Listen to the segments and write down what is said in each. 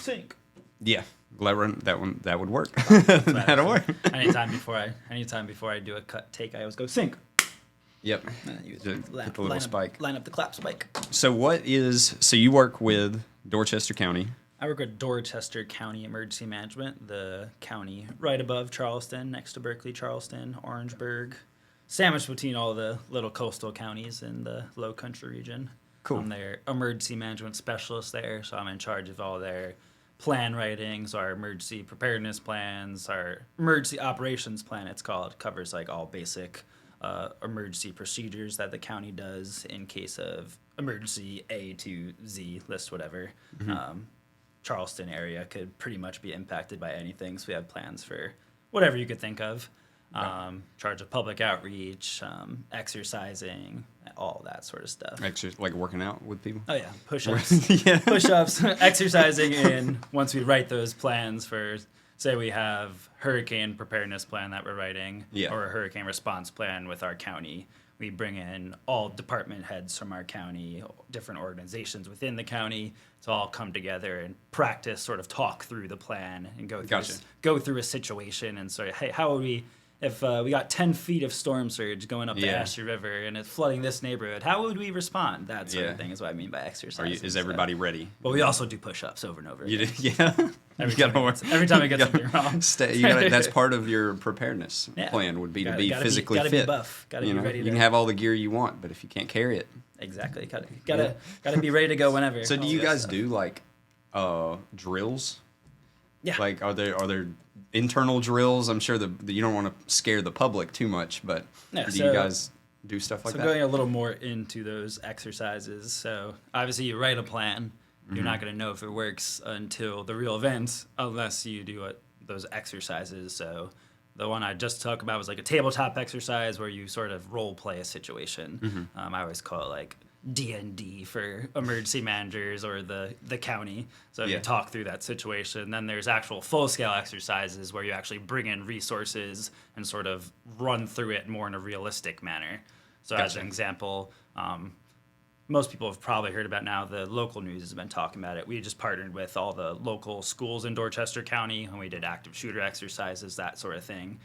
sink. Yeah, that would work. That'll work. Anytime before I do a cut take, I always go sink. Yep. And then you Get the little spike. Line up the clap spike. So you work with Dorchester County? I work with Dorchester County Emergency Management, the county right above Charleston, next to Berkeley, Charleston, Orangeburg, sandwiched between all the little coastal counties in the Low Country region. Cool. I'm their emergency management specialist there, so I'm in charge of all their plan writings, our emergency preparedness plans, our emergency operations plan, it's called. It covers like all basic emergency procedures that the county does in case of emergency A to Z, list whatever. Charleston area could pretty much be impacted by anything, so we have plans for whatever you could think of. Charge of public outreach, exercising, all that sort of stuff. Like working out with people? Oh, yeah. Push-ups. Push-ups, exercising, and once we write those plans for, say we have hurricane preparedness plan that we're writing, or a hurricane response plan with our county, we bring in all department heads from our county, different organizations within the county to all come together and practice, sort of talk through the plan and go through a situation and sort of, hey, how would we, if we got 10 feet of storm surge going up the Ashley River and it's flooding this neighborhood, how would we respond? That sort of thing is what I mean by exercise. Is everybody ready? But we also do push-ups over and over again. Every time I get something wrong. That's part of your preparedness plan would be to be physically fit. Gotta be buff. Gotta be ready. You can have all the gear you want, but if you can't carry it. Exactly. Gotta be ready to go whenever. So do you guys do like drills? Yeah. Like are there internal drills? I'm sure you don't want to scare the public too much, but do you guys do stuff like that? So going a little more into those exercises. So obviously you write a plan. You're not going to know if it works until the real event unless you do those exercises. So the one I just talked about was like a tabletop exercise where you sort of role play a situation. I always call it like D&D for emergency managers or the county. So you talk through that situation. Then there's actual full-scale exercises where you actually bring in resources and sort of run through it more in a realistic manner. So as an example, most people have probably heard about now, the local news has been talking about it. We just partnered with all the local schools in Dorchester County, and we did active shooter exercises, that sort of thing,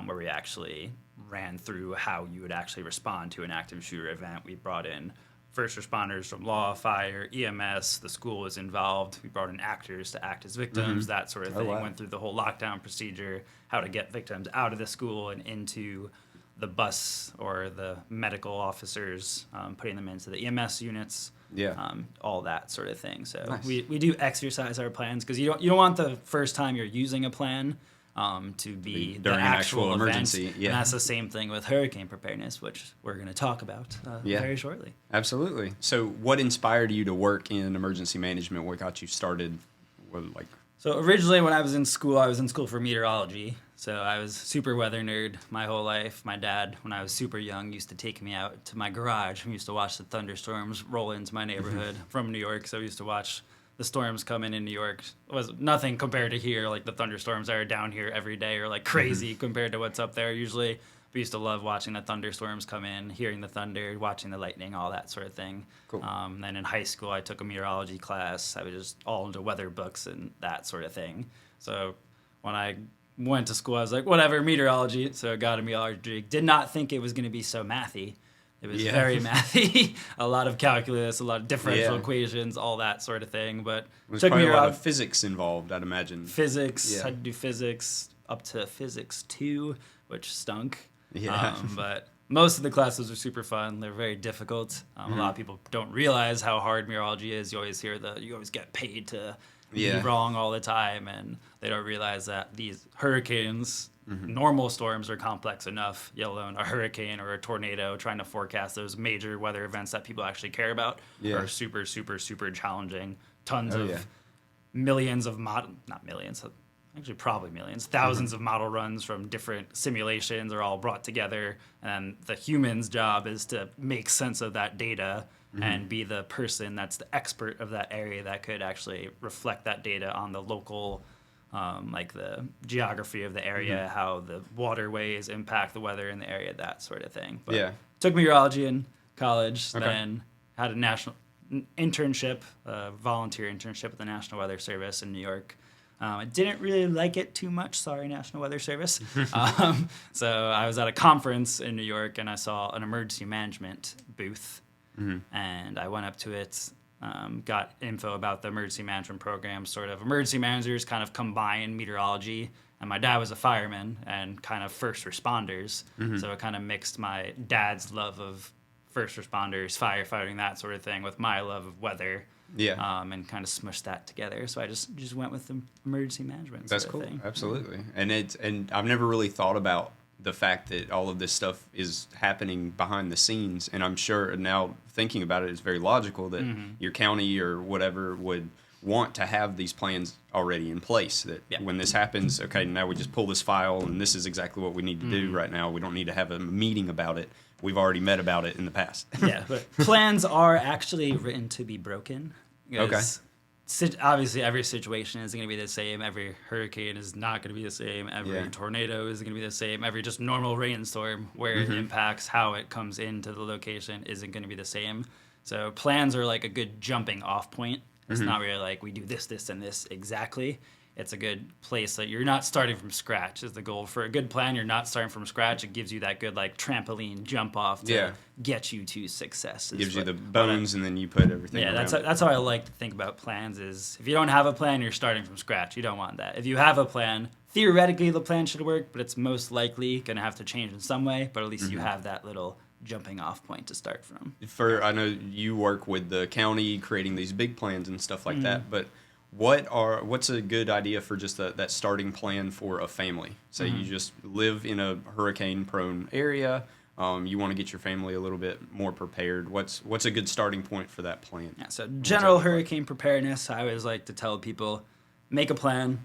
where we actually ran through how you would actually respond to an active shooter event. We brought in first responders from law, fire, EMS. The school was involved. We brought in actors to act as victims, that sort of thing. Went through the whole lockdown procedure, how to get victims out of the school and into the bus or the medical officers, putting them into the EMS units, all that sort of thing. So we do exercise our plans because you don't want the first time you're using a plan to be during the actual emergency. event. And that's the same thing with hurricane preparedness, which we're going to talk about very shortly. Absolutely. So what inspired you to work in emergency management? What got you started? So originally when I was in school for meteorology. So I was super weather nerd my whole life. My dad, when I was super young, used to take me out to my garage. We used to watch the thunderstorms roll into my neighborhood from New York. So we used to watch the storms come in New York. It was nothing compared to here. Like the thunderstorms that are down here every day are like crazy compared to what's up there usually. We used to love watching the thunderstorms come in, hearing the thunder, watching the lightning, all that sort of thing. Cool. Then in high school, I took a meteorology class. I was just all into weather books and that sort of thing. So when I went to school, I was like, whatever, meteorology. So I got a meteorology degree. Did not think it was going to be so mathy. It was very mathy. A lot of calculus, a lot of differential equations, all that sort of thing. But there's probably a lot of physics involved, I'd imagine. Physics. Had to do physics up to physics 2, which stunk. But most of the classes are super fun. They're very difficult. A lot of people don't realize how hard meteorology is. You always hear you always get paid to be wrong all the time, and they don't realize that these hurricanes, normal storms are complex enough, let alone a hurricane or a tornado. Trying to forecast those major weather events that people actually care about are super, super, super challenging. Tons of millions of not millions, actually probably millions, thousands of model runs from different simulations are all brought together, and the human's job is to make sense of that data and be the person that's the expert of that area that could actually reflect that data on the local, like the geography of the area, how the waterways impact the weather in the area, that sort of thing. But took meteorology in college, then had a an internship, a volunteer internship with the National Weather Service in New York. I didn't really like it too much. Sorry, National Weather Service. So I was at a conference in New York, and I saw an emergency management booth. And I went up to it, got info about the emergency management program. Sort of emergency managers kind of combine meteorology, and my dad was a fireman and kind of first responders. So it kind of mixed my dad's love of first responders, firefighting, that sort of thing, with my love of weather. And kind of smushed that together. So I just went with the emergency management. That's cool. Absolutely. And I've never really thought about the fact that all of this stuff is happening behind the scenes. And I'm sure now thinking about it, it's very logical that your county or whatever would want to have these plans already in place. That when this happens, okay, now we just pull this file and this is exactly what we need to do right now. We don't need to have a meeting about it. We've already met about it in the past. But plans are actually written to be broken. Okay. Obviously, every situation isn't going to be the same. Every hurricane is not going to be the same. Every tornado is going to be the same. Every just normal rainstorm, where it impacts, how it comes into the location, isn't going to be the same. So plans are like a good jumping off point. It's not really like we do this, this, and this exactly. It's a good place that you're not starting from scratch is the goal. For a good plan, you're not starting from scratch. It gives you that good like trampoline jump off to get you to success. It gives you the bones and then you put everything around. That's how I like to think about plans is if you don't have a plan, you're starting from scratch. You don't want that. If you have a plan, theoretically the plan should work, but it's most likely going to have to change in some way. But at least you have that little jumping off point to start from. I know you work with the county creating these big plans and stuff like that, but what's a good idea for just that starting plan for a family? Say you just live in a hurricane-prone area. You want to get your family a little bit more prepared. What's a good starting point for that plan? So general hurricane preparedness, I always like to tell people, make a plan,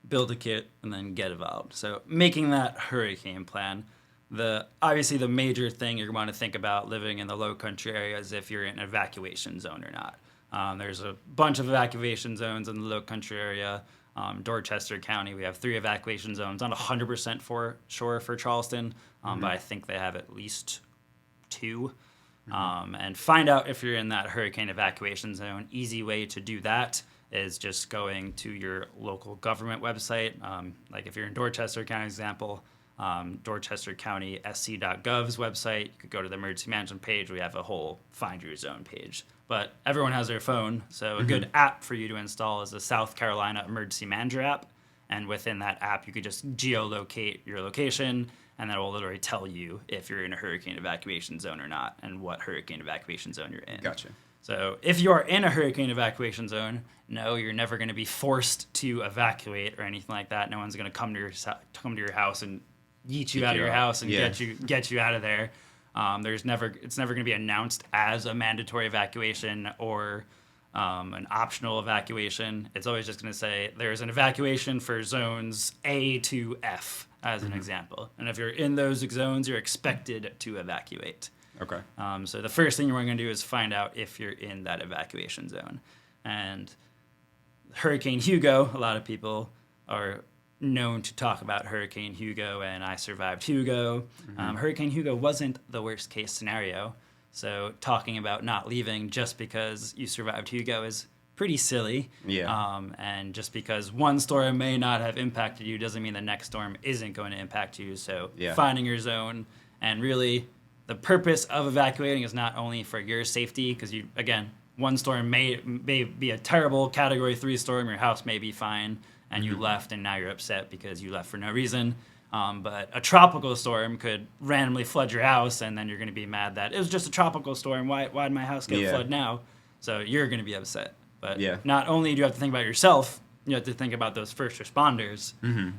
build a kit, and then get involved. So making that hurricane plan, obviously the major thing you're going to think about living in the low country area is if you're in an evacuation zone or not. There's a bunch of evacuation zones in the low country area. Dorchester County, we have 3 evacuation zones. Not 100% sure for Charleston, but I think they have at least 2. And find out if you're in that hurricane evacuation zone. Easy way to do that is just going to your local government website. Like if you're in Dorchester County, example, Dorchester County sc.gov's website. You could go to the emergency management page. We have a whole Find Your Zone page. But everyone has their phone, so a good app for you to install is the South Carolina Emergency Manager app. And within that app, you could just geolocate your location, and that will literally tell you if you're in a hurricane evacuation zone or not, and what hurricane evacuation zone you're in. Gotcha. So if you are in a hurricane evacuation zone, no, you're never going to be forced to evacuate or anything like that. No one's going to come to your house and yeet you out of your house and get you out of there. It's never going to be announced as a mandatory evacuation or an optional evacuation. It's always just going to say there's an evacuation for zones A to F as an example. And if you're in those zones, you're expected to evacuate. Okay. So the first thing you're going to do is find out if you're in that evacuation zone. And Hurricane Hugo, a lot of people are known to talk about Hurricane Hugo, and I survived Hugo. Hurricane Hugo wasn't the worst case scenario, so talking about not leaving just because you survived Hugo is pretty silly. And just because one storm may not have impacted you doesn't mean the next storm isn't going to impact you. So finding your zone, and really the purpose of evacuating is not only for your safety, because one storm may be a terrible Category 3 storm, your house may be fine, and you left, and now you're upset because you left for no reason. But a tropical storm could randomly flood your house, and then you're going to be mad that it was just a tropical storm. Why did my house get flooded now? So you're going to be upset. But not only do you have to think about yourself, you have to think about those first responders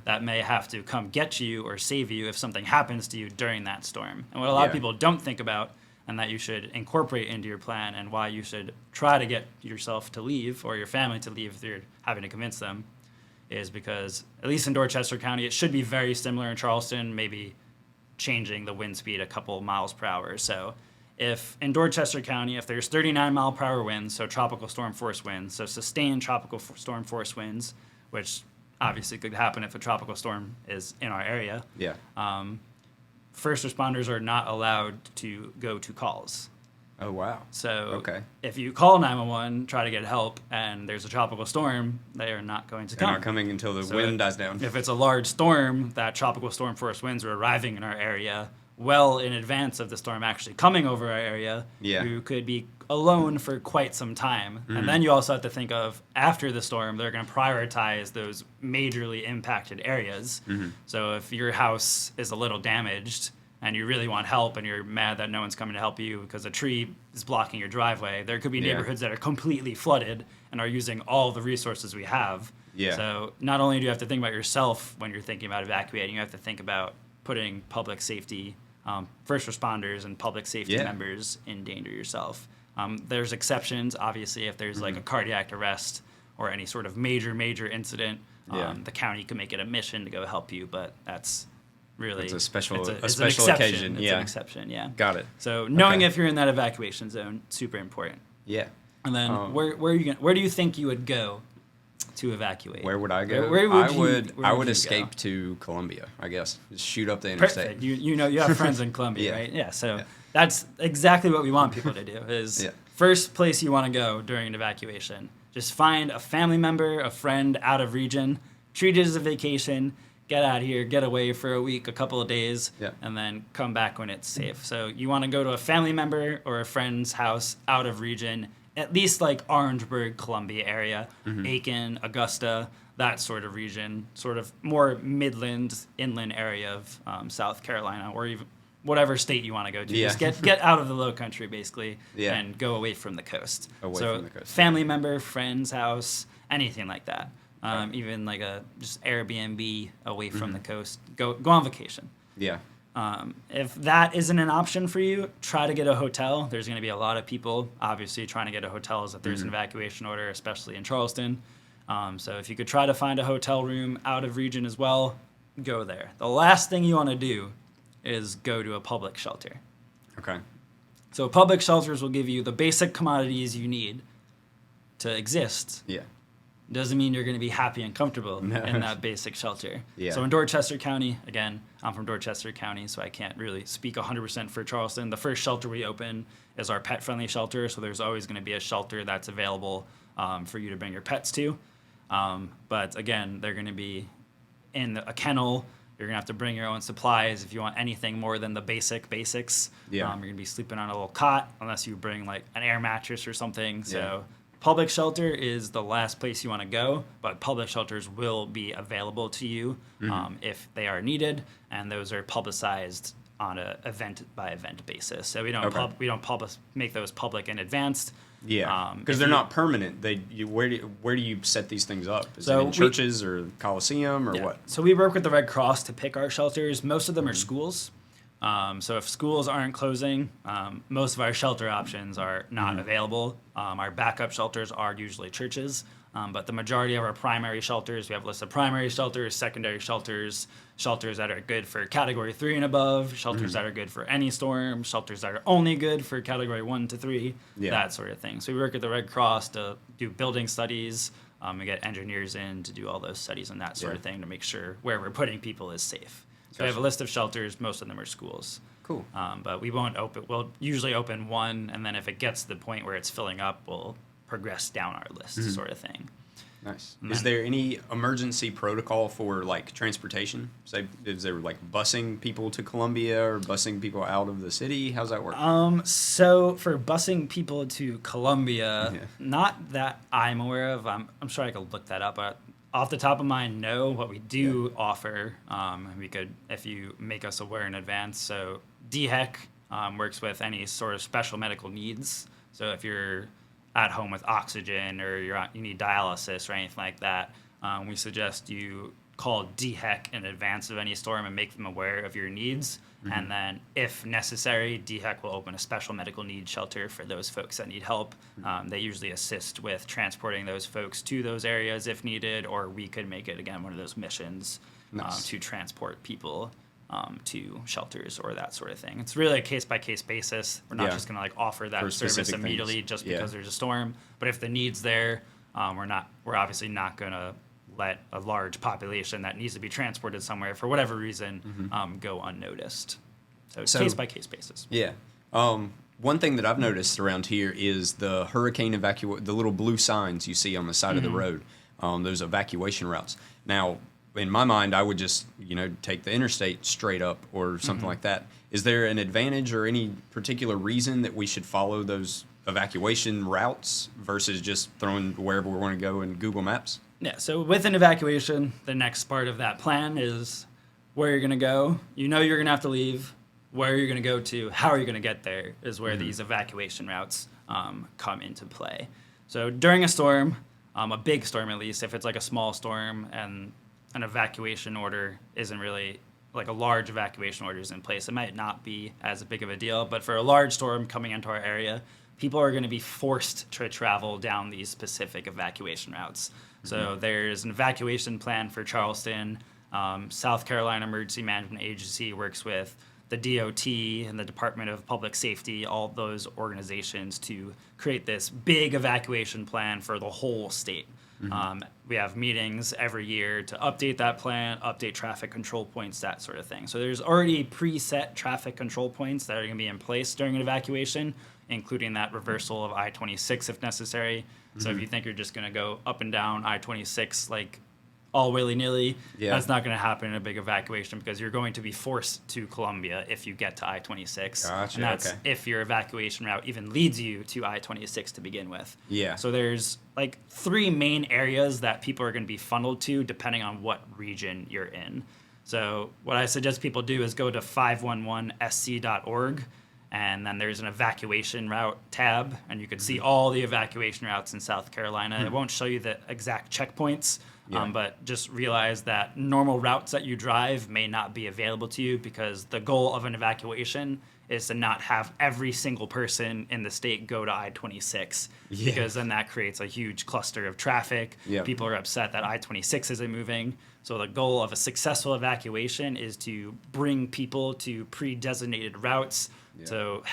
that may have to come get you or save you if something happens to you during that storm. And what a lot of people don't think about, and that you should incorporate into your plan, and why you should try to get yourself to leave or your family to leave if you're having to convince them, is because, at least in Dorchester County, it should be very similar in Charleston, maybe changing the wind speed a couple miles per hour. So if in Dorchester County, if there's 39 mile per hour winds, so tropical storm force winds, so sustained tropical storm force winds, which obviously could happen if a tropical storm is in our area, first responders are not allowed to go to calls. Oh, wow. So Okay. if you call 911, try to get help, and there's a tropical storm, they are not going to come. They're not coming until the wind dies down. If it's a large storm, that tropical storm force winds are arriving in our area well in advance of the storm actually coming over our area. Yeah. You could be alone for quite some time. And then you also have to think of, after the storm, they're going to prioritize those majorly impacted areas. So if your house is a little damaged and you really want help and you're mad that no one's coming to help you because a tree is blocking your driveway, there could be neighborhoods that are completely flooded and are using all the resources we have. Yeah. So not only do you have to think about yourself when you're thinking about evacuating, you have to think about putting public safety, first responders and public safety members in danger yourself. There's exceptions, obviously, if there's like a cardiac arrest or any sort of major incident, the county can make it a mission to go help you, but that's really it's a special it's occasion. It's an exception, yeah. Got it. So knowing if you're in that evacuation zone, super important. Yeah. And then where do you think you would go to evacuate? Where would I go? I would escape to Colombia, I guess. Just shoot up the interstate. Perfect. You know you have friends in Colombia, right? Yeah. So that's exactly what we want people to do. Is first place you want to go during an evacuation. Just find a family member, a friend out of region, treat it as a vacation. Get out of here, get away for a week, a couple of days, and then come back when it's safe. So you want to go to a family member or a friend's house out of region, at least like Orangeburg, Columbia area, Aiken, Augusta, that sort of region, sort of more midland, inland area of South Carolina, or even whatever state you want to go to. Just get out of the low country, basically, and go away from the coast. From the coast. Family member, friend's house, anything like that. Even like a just Airbnb away from the coast. Go on vacation. Yeah. If that isn't an option for you, try to get a hotel. There's going to be a lot of people obviously trying to get a hotel if there's an evacuation order, especially in Charleston. So if you could try to find a hotel room out of region as well, go there. The last thing you want to do is go to a public shelter. Okay. So public shelters will give you the basic commodities you need to exist. Yeah. Doesn't mean you're going to be happy and comfortable in that basic shelter. Yeah. So in Dorchester County, again, I'm from Dorchester County, so I can't really speak 100% for Charleston. The first shelter we open is our pet-friendly shelter, so there's always going to be a shelter that's available for you to bring your pets to. But again, they're going to be in a kennel. You're going to have to bring your own supplies if you want anything more than the basics. Yeah. You're going to be sleeping on a little cot unless you bring like an air mattress or something. So public shelter is the last place you want to go, but public shelters will be available to you if they are needed, and those are publicized on a event by event basis. So we don't make those public in advance. Yeah, because they're not permanent. Where do you set these things up? Is it in churches or Coliseum or what? So we work with the Red Cross to pick our shelters. Most of them are schools. So if schools aren't closing, most of our shelter options are not available. Our backup shelters are usually churches, but the majority of our primary shelters, we have a list of primary shelters, secondary shelters, shelters that are good for Category 3 and above, shelters that are good for any storm, shelters that are only good for Category 1 to 3, that sort of thing. So we work with the Red Cross to do building studies. We get engineers in to do all those studies and that sort of thing to make sure where we're putting people is safe. So we have a list of shelters. Most of them are schools. Cool. But we won't open. We'll usually open one, and then if it gets to the point where it's filling up, we'll progress down our list, sort of thing. Nice. Is there any emergency protocol for like transportation? Say, is there like busing people to Columbia or busing people out of the city? How's that work? So for busing people to Columbia, not that I'm aware of. I'm sure I could look that up, but off the top of mind, no. What we do offer, we could, if you make us aware in advance. So DHEC works with any sort of special medical needs. So if you're at home with oxygen or you need dialysis or anything like that, we suggest you call DHEC in advance of any storm and make them aware of your needs. And then, if necessary, DHEC will open a special medical needs shelter for those folks that need help. They usually assist with transporting those folks to those areas if needed, or we could make it, again, one of those missions to transport people to shelters or that sort of thing. It's really a case-by-case basis. We're not just going to like offer that service immediately just because there's a storm. But if the need's there, we're obviously not going to let a large population that needs to be transported somewhere for whatever reason go unnoticed. So case-by-case basis. Yeah. One thing that I've noticed around here is the hurricane the little blue signs you see on the side of the road, those evacuation routes. Now, in my mind, I would just, take the interstate straight up or something like that. Is there an advantage or any particular reason that we should follow those evacuation routes versus just throwing wherever we want to go in Google Maps? Yeah, so with an evacuation, the next part of that plan is where you're going to go. You're going to have to leave. Where you're going to go to, how are you going to get there is where these evacuation routes come into play. So during a storm, a big storm at least, if it's like a small storm and an evacuation order isn't really, like a large evacuation order is in place, it might not be as big of a deal. But for a large storm coming into our area, people are going to be forced to travel down these specific evacuation routes. So there's an evacuation plan for Charleston. South Carolina Emergency Management Agency works with the DOT and the Department of Public Safety, all those organizations, to create this big evacuation plan for the whole state. We have meetings every year to update that plan, update traffic control points, that sort of thing. So there's already preset traffic control points that are going to be in place during an evacuation, including that reversal of I-26 if necessary. So if you think you're just going to go up and down I-26 like all willy-nilly, that's not going to happen in a big evacuation because you're going to be forced to Columbia if you get to I-26. Gotcha, and that's if your evacuation route even leads you to I-26 to begin with. Yeah. So there's like 3 main areas that people are going to be funneled to depending on what region you're in. So what I suggest people do is go to 511sc.org, and then there's an evacuation route tab, and you can see all the evacuation routes in South Carolina. It won't show you the exact checkpoints, but just realize that normal routes that you drive may not be available to you because the goal of an evacuation is to not have every single person in the state go to I-26 because then that creates a huge cluster of traffic. People are upset that I-26 isn't moving. So the goal of a successful evacuation is to bring people to pre-designated routes. So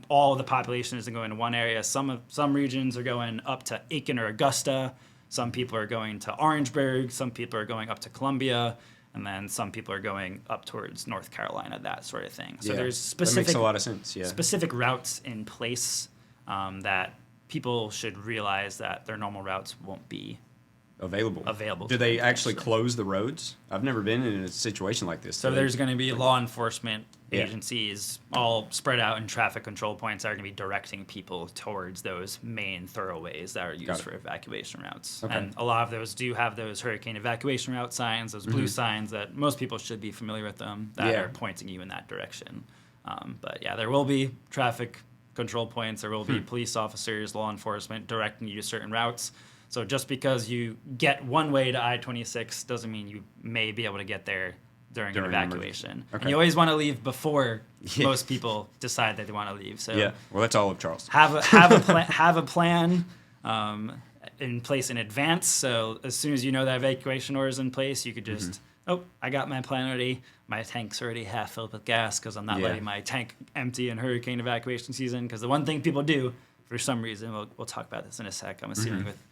all the population isn't going to one area. Some regions are going up to Aiken or Augusta. Some people are going to Orangeburg. Some people are going up to Columbia. And then some people are going up towards North Carolina, that sort of thing. So there's specific, that makes a lot of sense, specific routes in place that people should realize that their normal routes won't be available. Do they actually close the roads? I've never been in a situation like this. So there's going to be law enforcement agencies all spread out in traffic control points that are going to be directing people towards those main thoroughways that are used for evacuation routes. Okay. And a lot of those do have those hurricane evacuation route signs, those blue signs that most people should be familiar with them that are pointing you in that direction. But there will be traffic control points. There will be police officers, law enforcement directing you to certain routes. So just because you get one way to I-26 doesn't mean you may be able to get there during an evacuation. Okay. And you always want to leave before most people decide that they want to leave. So well, that's all of Charleston. Have a plan in place in advance. So as soon as you know that evacuation order is in place, you could just I got my plan ready. My tank's already half filled with gas because I'm not letting my tank empty in hurricane evacuation season. Because the one thing people do for some reason, we'll talk about this in a sec. I'm assuming with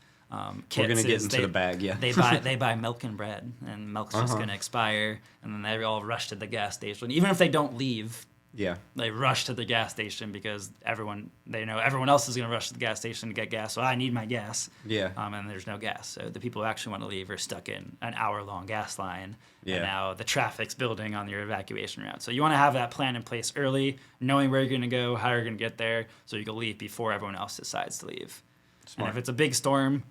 kits. We're gonna get into the bag, they buy milk and bread, and milk's just gonna expire, and then they all rush to the gas station. Even if they don't leave, they rush to the gas station because everyone else is gonna rush to the gas station to get gas. So I need my gas. And there's no gas, so the people who actually want to leave are stuck in an hour-long gas line. And now the traffic's building on your evacuation route. So you want to have that plan in place early, knowing where you're gonna go, how you're gonna get there, so you can leave before everyone else decides to leave. Smart. And if it's a big storm,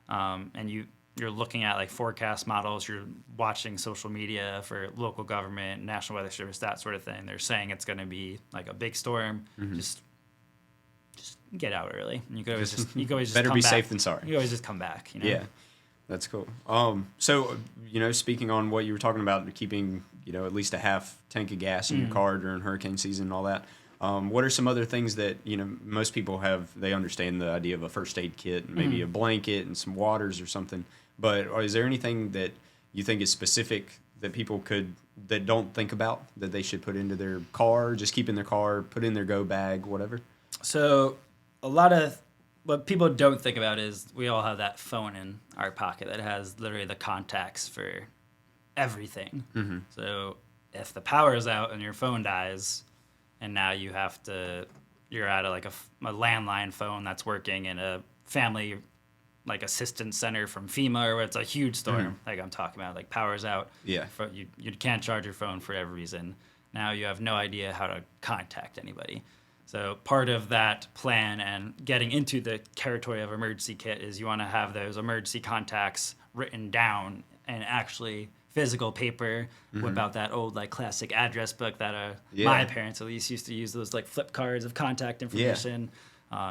and you're looking at like forecast models, you're watching social media for local government, National Weather Service, that sort of thing. They're saying it's going to be like a big storm. Just get out early. And you can always just better come be back. safe than sorry. You always just come back. Yeah, that's cool. So speaking on what you were talking about, keeping at least a half tank of gas in your car during hurricane season and all that. What are some other things that most people have? They understand the idea of a first aid kit, and maybe a blanket and some waters or something. But is there anything that you think is specific that people that don't think about that they should put into their car, just keep in their car, put in their go bag, whatever? So a lot of what people don't think about is we all have that phone in our pocket that has literally the contacts for everything. So if the power is out and your phone dies, and now you have to, you're at a landline phone that's working in a family like assistance center from FEMA, or where it's a huge storm, like I'm talking about, like power's out. Yeah. You can't charge your phone for every reason. Now you have no idea how to contact anybody. So part of that plan and getting into the territory of emergency kit is you want to have those emergency contacts written down and actually physical paper. Whip out that old like classic address book that my parents at least used to use, those like flip cards of contact information,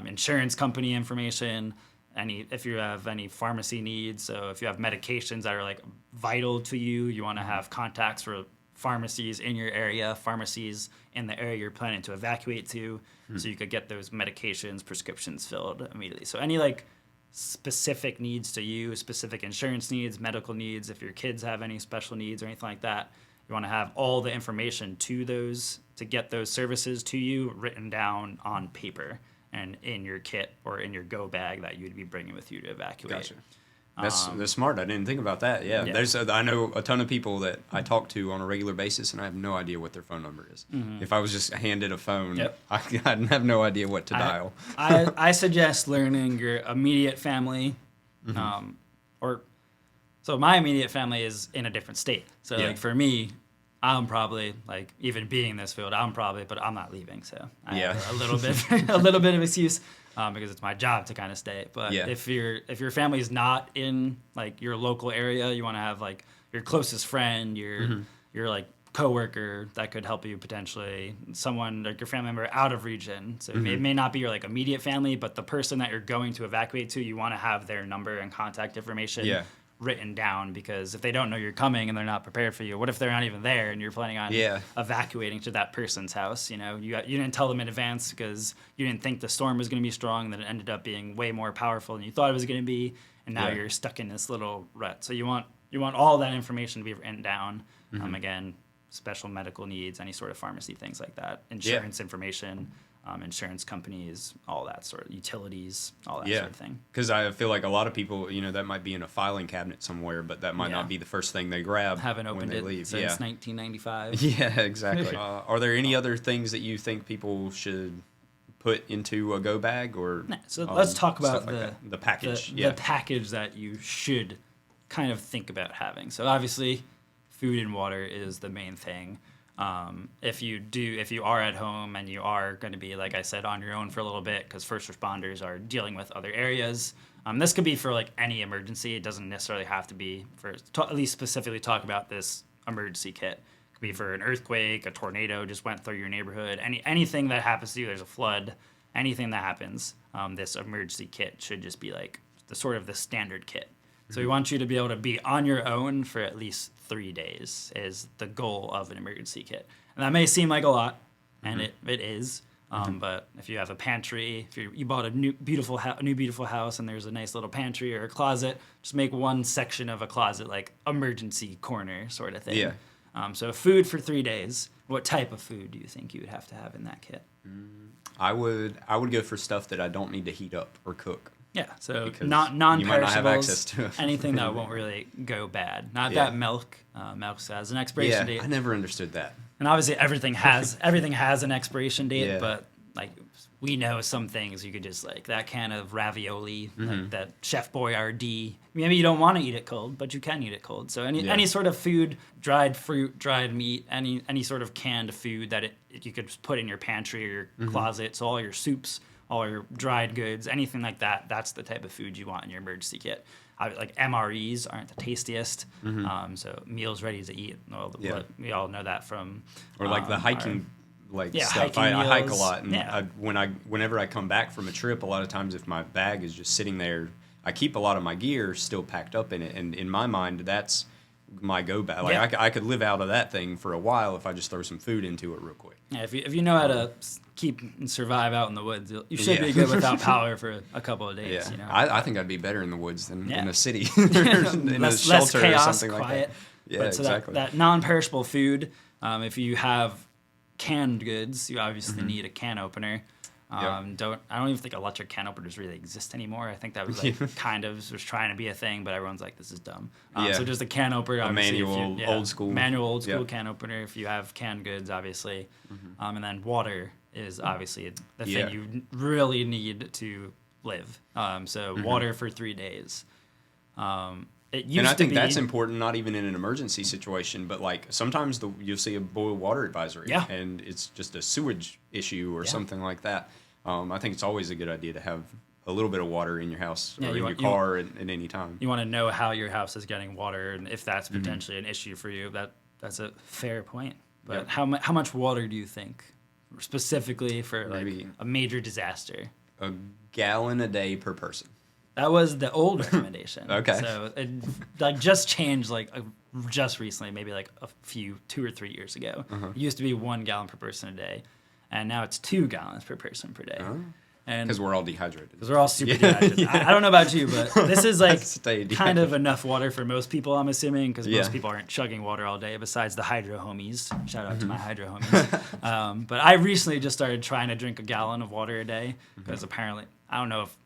insurance company information, if you have any pharmacy needs. So if you have medications that are like vital to you, you want to have contacts for pharmacies in your area, pharmacies in the area you're planning to evacuate to, so you could get those medications, prescriptions filled immediately. So any like specific needs to you, specific insurance needs, medical needs, if your kids have any special needs or anything like that, you want to have all the information to get those services to you written down on paper and in your kit or in your go bag that you'd be bringing with you to evacuate. Gotcha. That's smart. I didn't think about that. Yeah. I know a ton of people that I talk to on a regular basis, and I have no idea what their phone number is. If I was just handed a phone, I have no idea what to dial. I suggest learning your immediate family, so my immediate family is in a different state. So like for me, I'm probably like, even being in this field, but I'm not leaving. So I have a little bit of excuse. Because it's my job to kind of stay. But if your family's not in like your local area, you want to have like your closest friend, your like coworker that could help you potentially, someone like your family member out of region. So it may not be your like immediate family, but the person that you're going to evacuate to, you want to have their number and contact information written down, because if they don't know you're coming and they're not prepared for you, what if they're not even there and you're planning on evacuating to that person's house? You know, you didn't tell them in advance because you didn't think the storm was going to be strong, and then it ended up being way more powerful than you thought it was going to be, and now you're stuck in this little rut. So you want all that information to be written down. Again, special medical needs, any sort of pharmacy, things like that, insurance information. Insurance companies, all that sort of utilities, all that sort of thing. Because I feel like a lot of people, that might be in a filing cabinet somewhere, but that might not be the first thing they grab. Haven't opened it leave. since 1995. Yeah, exactly. Are there any other things that you think people should put into a go bag, or? So let's talk about the package. The package that you should kind of think about having. So obviously, food and water is the main thing. If you are at home and you are going to be, like I said, on your own for a little bit, because first responders are dealing with other areas. This could be for like any emergency. It doesn't necessarily have to be at least specifically talk about this emergency kit. It could be for an earthquake, a tornado just went through your neighborhood, anything that happens to you. There's a flood, anything that happens. This emergency kit should just be like the standard kit. So we want you to be able to be on your own for at least 3 days is the goal of an emergency kit. And that may seem like a lot, and it is. But if you have a pantry, if you bought a new beautiful house and there's a nice little pantry or a closet, just make one section of a closet like emergency corner sort of thing. Yeah. So food for 3 days. What type of food do you think you would have to have in that kit? I would go for stuff that I don't need to heat up or cook. Yeah, so non-perishables, you might not have access to it. Anything that won't really go bad. Not that milk. Milk has an expiration date. I never understood that. And obviously everything has an expiration date, but like we know some things you could just like that can of ravioli, like that Chef Boyardee. Maybe you don't want to eat it cold, but you can eat it cold. So any sort of food, dried fruit, dried meat, any sort of canned food that you could put in your pantry or your closet. So all your soups, all your dried goods, anything like that, that's the type of food you want in your emergency kit. Like MREs aren't the tastiest, so meals ready to eat. Well, we all know that from... Or like the hiking stuff. Hiking I hike a lot, and whenever I come back from a trip, a lot of times if my bag is just sitting there, I keep a lot of my gear still packed up in it, and in my mind, that's my go bag. Like I could live out of that thing for a while if I just throw some food into it real quick. Yeah, if you know how to keep and survive out in the woods, you should be good without power for a couple of days. Yeah. You know? I think I'd be better in the woods than in a city, in less, a shelter less chaos, or something quiet. like that. Yeah, but so exactly. that non-perishable food, if you have canned goods, you obviously need a can opener. I don't even think electric can openers really exist anymore. I think that was kind of was trying to be a thing, but everyone's like, this is dumb. So just a can opener, old school can opener if you have canned goods, obviously. And then water is obviously the Yeah. thing you really need to live. So water for 3 days. It used And I to think be, that's important, not even in an emergency situation, but like sometimes you'll see a boil water advisory, Yeah. and it's just a sewage issue or something like that. I think it's always a good idea to have a little bit of water in your house or in your car at any time. You want to know how your house is getting water, and if that's potentially an issue for you. That's a fair point. But Yep. how much water do you think, specifically for like Maybe a major disaster? a gallon a day per person. That was the old recommendation. Okay. So it like just changed just recently, maybe like 2 or 3 years ago. It used to be 1 gallon per person a day, and now it's 2 gallons per person per day. And Because we're all dehydrated. because we're all super dehydrated. I don't know about you, but this is like Stay kind of enough water for most people, I'm assuming, because Yeah. most people aren't chugging water all day besides the hydro homies. Shout out to my hydro homies. But I recently just started trying to drink a gallon of water a day because apparently, I don't know if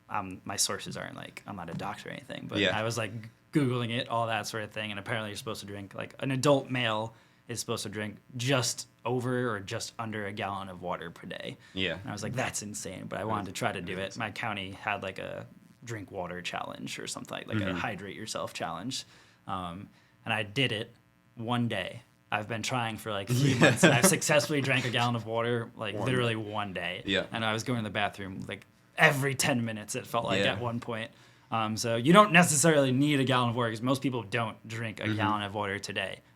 my sources aren't like, I'm not a doctor or anything, but Yeah. I was like Googling it, all that sort of thing. And apparently you're supposed to drink, like an adult male is supposed to drink just over or just under a gallon of water per day. Yeah. And I was like, that's insane. But I wanted to try to do it. My county had like a drink water challenge or something like a hydrate yourself challenge. And I did it one day. I've been trying for like 3 months, and I've successfully drank a gallon of water like literally one day. Yeah. And I was going to the bathroom like every 10 minutes, it felt like Yeah. at one point. So you don't necessarily need a gallon of water because most people don't drink a gallon of water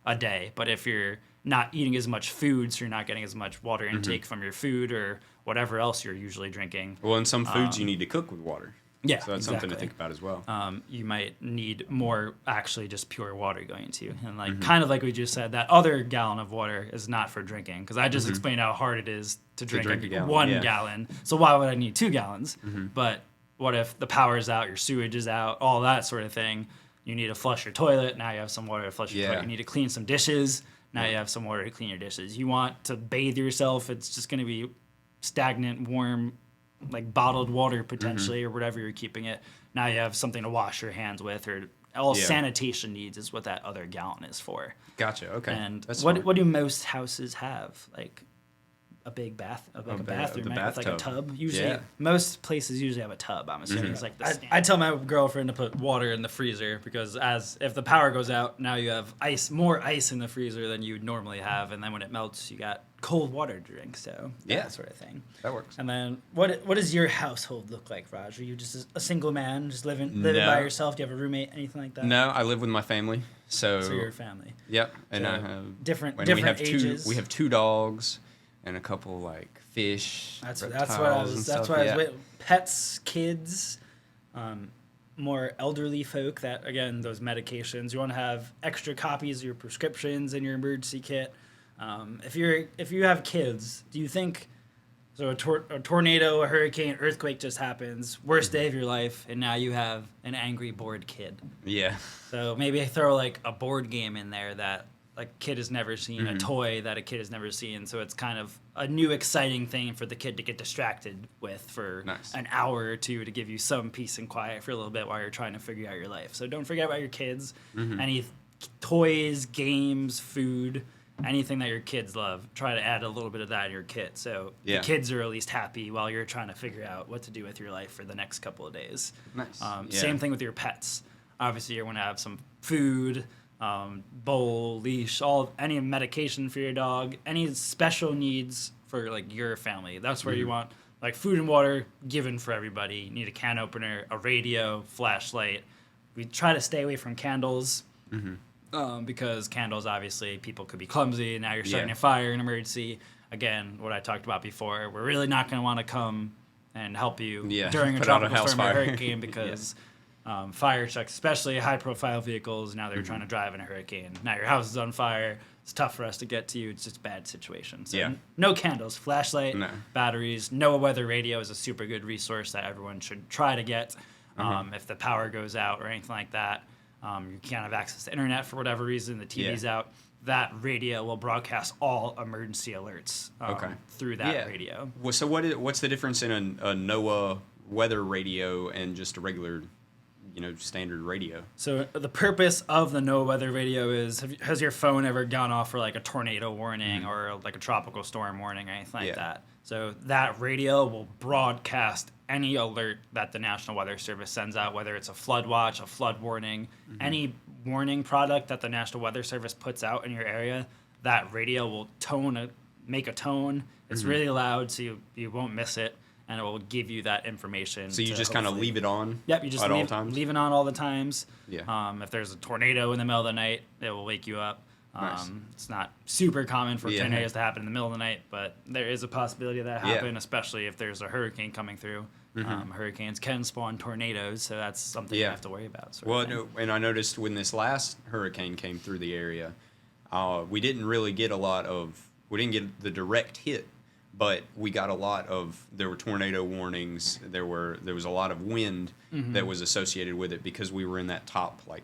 a day. But if you're not eating as much food, so you're not getting as much water intake from your food or whatever else you're usually drinking. Well, and some foods you need to cook with water. Yeah, So that's something to think about as well. You might need more actually just pure water going to. And like kind of like we just said, that other gallon of water is not for drinking because I just explained how hard it is to drink, drink a gallon, 1 yeah. gallon. So why would I need 2 gallons? But what if the power's out, your sewage is out, all that sort of thing? You need to flush your toilet. Now you have some water to flush your toilet. You need to clean some dishes. Now you have some water to clean your dishes. You want to bathe yourself. It's just going to be stagnant, warm, like bottled water potentially or whatever you're keeping it. Now you have something to wash your hands with, or all sanitation needs is what that other gallon is for. Gotcha. Okay. And That's what smart. do most houses have? Like a big bathroom, right? With like a tub. Usually, most places usually have a tub. I'm assuming it's like the I tell my girlfriend to put water in the freezer because if the power goes out, now you have more ice in the freezer than you would normally have, and then when it melts, you got cold water to drink. So that sort of thing. That works. And then what does your household look like, Raj? Are you just a single man, just living by yourself? Do you have a roommate, anything like that? No, I live with my family. So you're a family. Yep. And So I have different we have ages. We have 2 dogs and a couple like fish. That's what reptiles I was. and That's stuff. what I was. Yeah. With. Pets, kids, more elderly folk. That again, those medications. You want to have extra copies of your prescriptions in your emergency kit. If you have kids, do you think? So a tornado, a hurricane, earthquake just happens. Worst day of your life, and now you have an angry, bored kid. Yeah. So maybe throw like a board game in there that a kid has never seen, a toy that a kid has never seen. So it's kind of a new, exciting thing for the kid to get distracted with for an hour or two to give you some peace and quiet for a little bit while you're trying to figure out your life. So don't forget about your kids. Any toys, games, food, anything that your kids love, try to add a little bit of that in your kit. So the kids are at least happy while you're trying to figure out what to do with your life for the next couple of days. Nice. Same thing with your pets. Obviously, you're going to have some food, bowl, leash, any medication for your dog, any special needs for like your family. That's where you want like food and water given for everybody. You need a can opener, a radio, flashlight. We try to stay away from candles because candles, obviously, people could be clumsy. Now you're starting a fire, an emergency. Again, what I talked about before, we're really not going to want to come and help you during a tropical storm or hurricane because fire trucks, especially high-profile vehicles, now they're trying to drive in a hurricane. Now your house is on fire. It's tough for us to get to you. It's just a bad situation. So no candles, flashlight, batteries, NOAA weather radio is a super good resource that everyone should try to get. If the power goes out or anything like that, you can't have access to internet for whatever reason, the TV's out, that radio will broadcast all emergency alerts through that radio. So what's the difference in a NOAA weather radio and just a regular standard radio. So the purpose of the no weather radio is, has your phone ever gone off for like a tornado warning or like a tropical storm warning or anything like that? So that radio will broadcast any alert that the National Weather Service sends out, whether it's a flood watch, a flood warning, any warning product that the National Weather Service puts out in your area, that radio will make a tone. It's really loud, so you won't miss it, and it will give you that information. So you just kind of leave it on? Yep, you just all times? leave it on all the times. Yeah. If there's a tornado in the middle of the night, it will wake you up. Nice. It's not super common for tornadoes to happen in the middle of the night, but there is a possibility of that happen, especially if there's a hurricane coming through. Hurricanes can spawn tornadoes, so that's something you have to worry about. And I noticed when this last hurricane came through the area, we didn't really get we didn't get the direct hit, but we got there were tornado warnings. There was a lot of wind that was associated with it because we were in that top right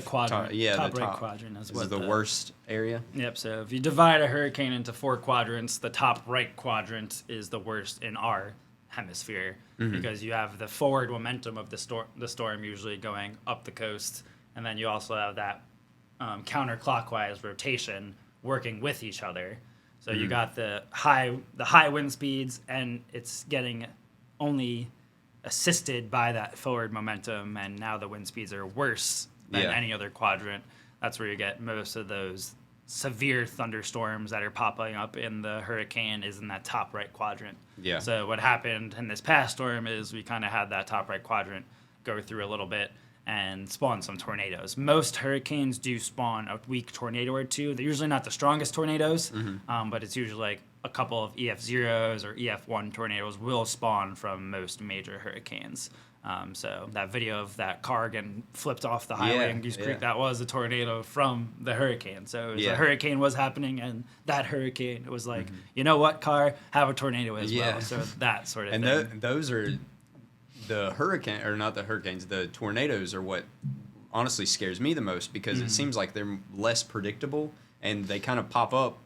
quadrant. Top right quadrant is the worst area. Yep. So if you divide a hurricane into 4 quadrants, the top right quadrant is the worst in our hemisphere because you have the forward momentum of the storm usually going up the coast, and then you also have that counterclockwise rotation working with each other. So you got the high wind speeds, and it's getting only assisted by that forward momentum, and now the wind speeds are worse than any other quadrant. That's where you get most of those severe thunderstorms that are popping up in the hurricane is in that top right quadrant. Yeah. So what happened in this past storm is we kind of had that top right quadrant go through a little bit and spawn some tornadoes. Most hurricanes do spawn a weak tornado or two. They're usually not the strongest tornadoes, but it's usually like a couple of EF0s or EF1 tornadoes will spawn from most major hurricanes. So that video of that car getting flipped off the highway in Goose Creek, that was a tornado from the hurricane. So the hurricane was happening, and that hurricane was like, you know what, car, have a tornado as well. So that sort of thing. And those are the hurricane, or not the hurricanes, the tornadoes are what honestly scares me the most because it seems like they're less predictable and they kind of pop up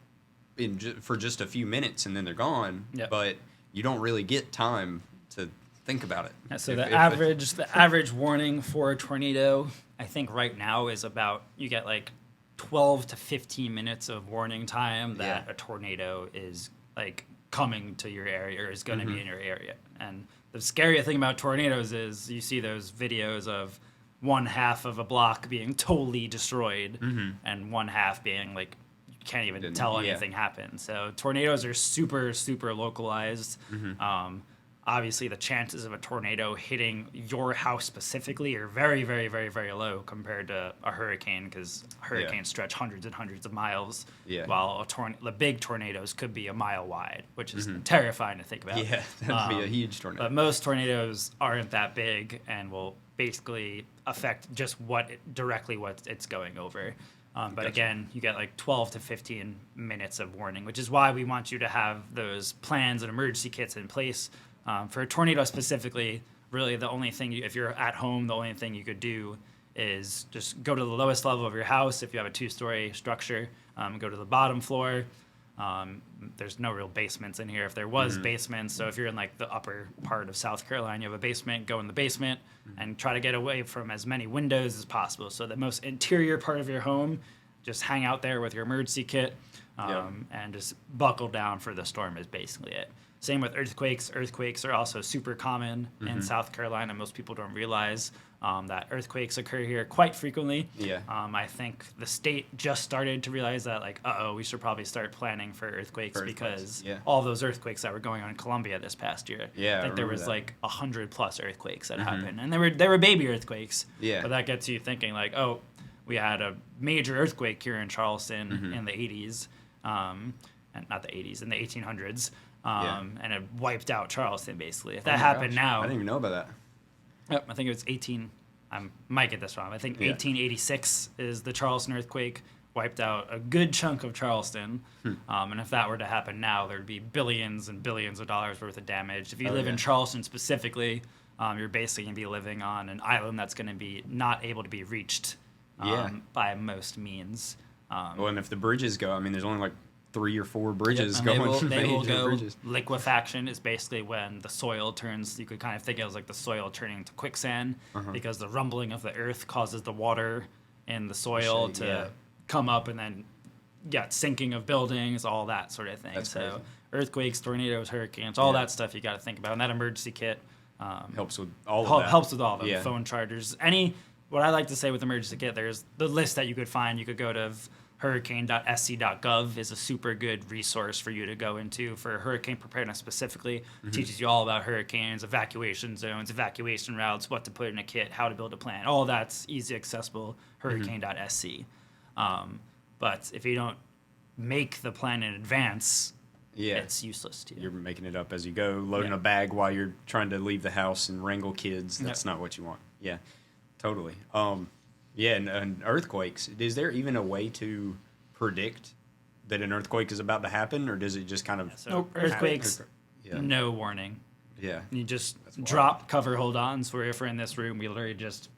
for just a few minutes and then they're gone. Yep. But you don't really get time to think about it. So the average warning for a tornado, I think right now is about, you get like 12 to 15 minutes of warning time that a tornado is like coming to your area or is going to be in your area. And the scary thing about tornadoes is you see those videos of one half of a block being totally destroyed and one half being like, you can't even tell anything happened. So tornadoes are super, super localized. Obviously, the chances of a tornado hitting your house specifically are very, very, very, very low compared to a hurricane because hurricanes stretch hundreds and hundreds of miles, while the big tornadoes could be a mile wide, which is terrifying to think about. Yeah, that'd be a huge tornado. But most tornadoes aren't that big and will basically affect just directly what it's going over. But again, you get like 12 to 15 minutes of warning, which is why we want you to have those plans and emergency kits in place. For a tornado specifically, really the only thing, if you're at home, the only thing you could do is just go to the lowest level of your house. If you have a 2-story structure, go to the bottom floor. There's no real basements in here. If there was basements, so if you're in like the upper part of South Carolina, you have a basement, go in the basement and try to get away from as many windows as possible. So the most interior part of your home, just hang out there with your emergency kit and just buckle down for the storm is basically it. Same with earthquakes. Earthquakes are also super common in South Carolina. Most people don't realize that earthquakes occur here quite frequently. I think the state just started to realize that, like, we should probably start planning for earthquakes because all those earthquakes that were going on in Columbia this past year. I think there was like 100+ earthquakes that happened, and they were baby earthquakes. But that gets you thinking like, we had a major earthquake here in Charleston in the 80s, and not the 80s, in the 1800s. And it wiped out Charleston, basically. If that happened now... I didn't even know about that. Yep, I think it was I might get this wrong. I think 1886 is the Charleston earthquake, wiped out a good chunk of Charleston. And if that were to happen now, there'd be billions and billions of dollars worth of damage. If you live in Charleston specifically, you're basically going to be living on an island that's going to be not able to be reached by most means. Well, and if the bridges go, I mean, there's only like 3 or 4 bridges And going. they will major go. bridges. Liquefaction is basically when the soil turns. You could kind of think of it as like the soil turning to quicksand because the rumbling of the earth causes the water in the soil to come up, and then sinking of buildings, all that sort of thing. That's so crazy. earthquakes, tornadoes, hurricanes, all that stuff you got to think about. And that emergency kit Helps with all of that. helps with all of them. Yeah. Phone chargers, what I like to say with emergency kit, there's the list that you could find. You could go to hurricane.sc.gov is a super good resource for you to go into for hurricane preparedness specifically. Teaches you all about hurricanes, evacuation zones, evacuation routes, what to put in a kit, how to build a plan. All that's easy accessible, hurricane.sc. But if you don't make the plan in advance, it's useless to you. You're making it up as you go, loading Yeah. a bag while you're trying to leave the house and wrangle kids. That's not what you want. Yeah, totally. And earthquakes. Is there even a way to predict that an earthquake is about to happen, or does it just kind of... So earthquakes, no warning. Yeah. You just That's wild. drop, cover, hold on. So if we're in this room, we literally just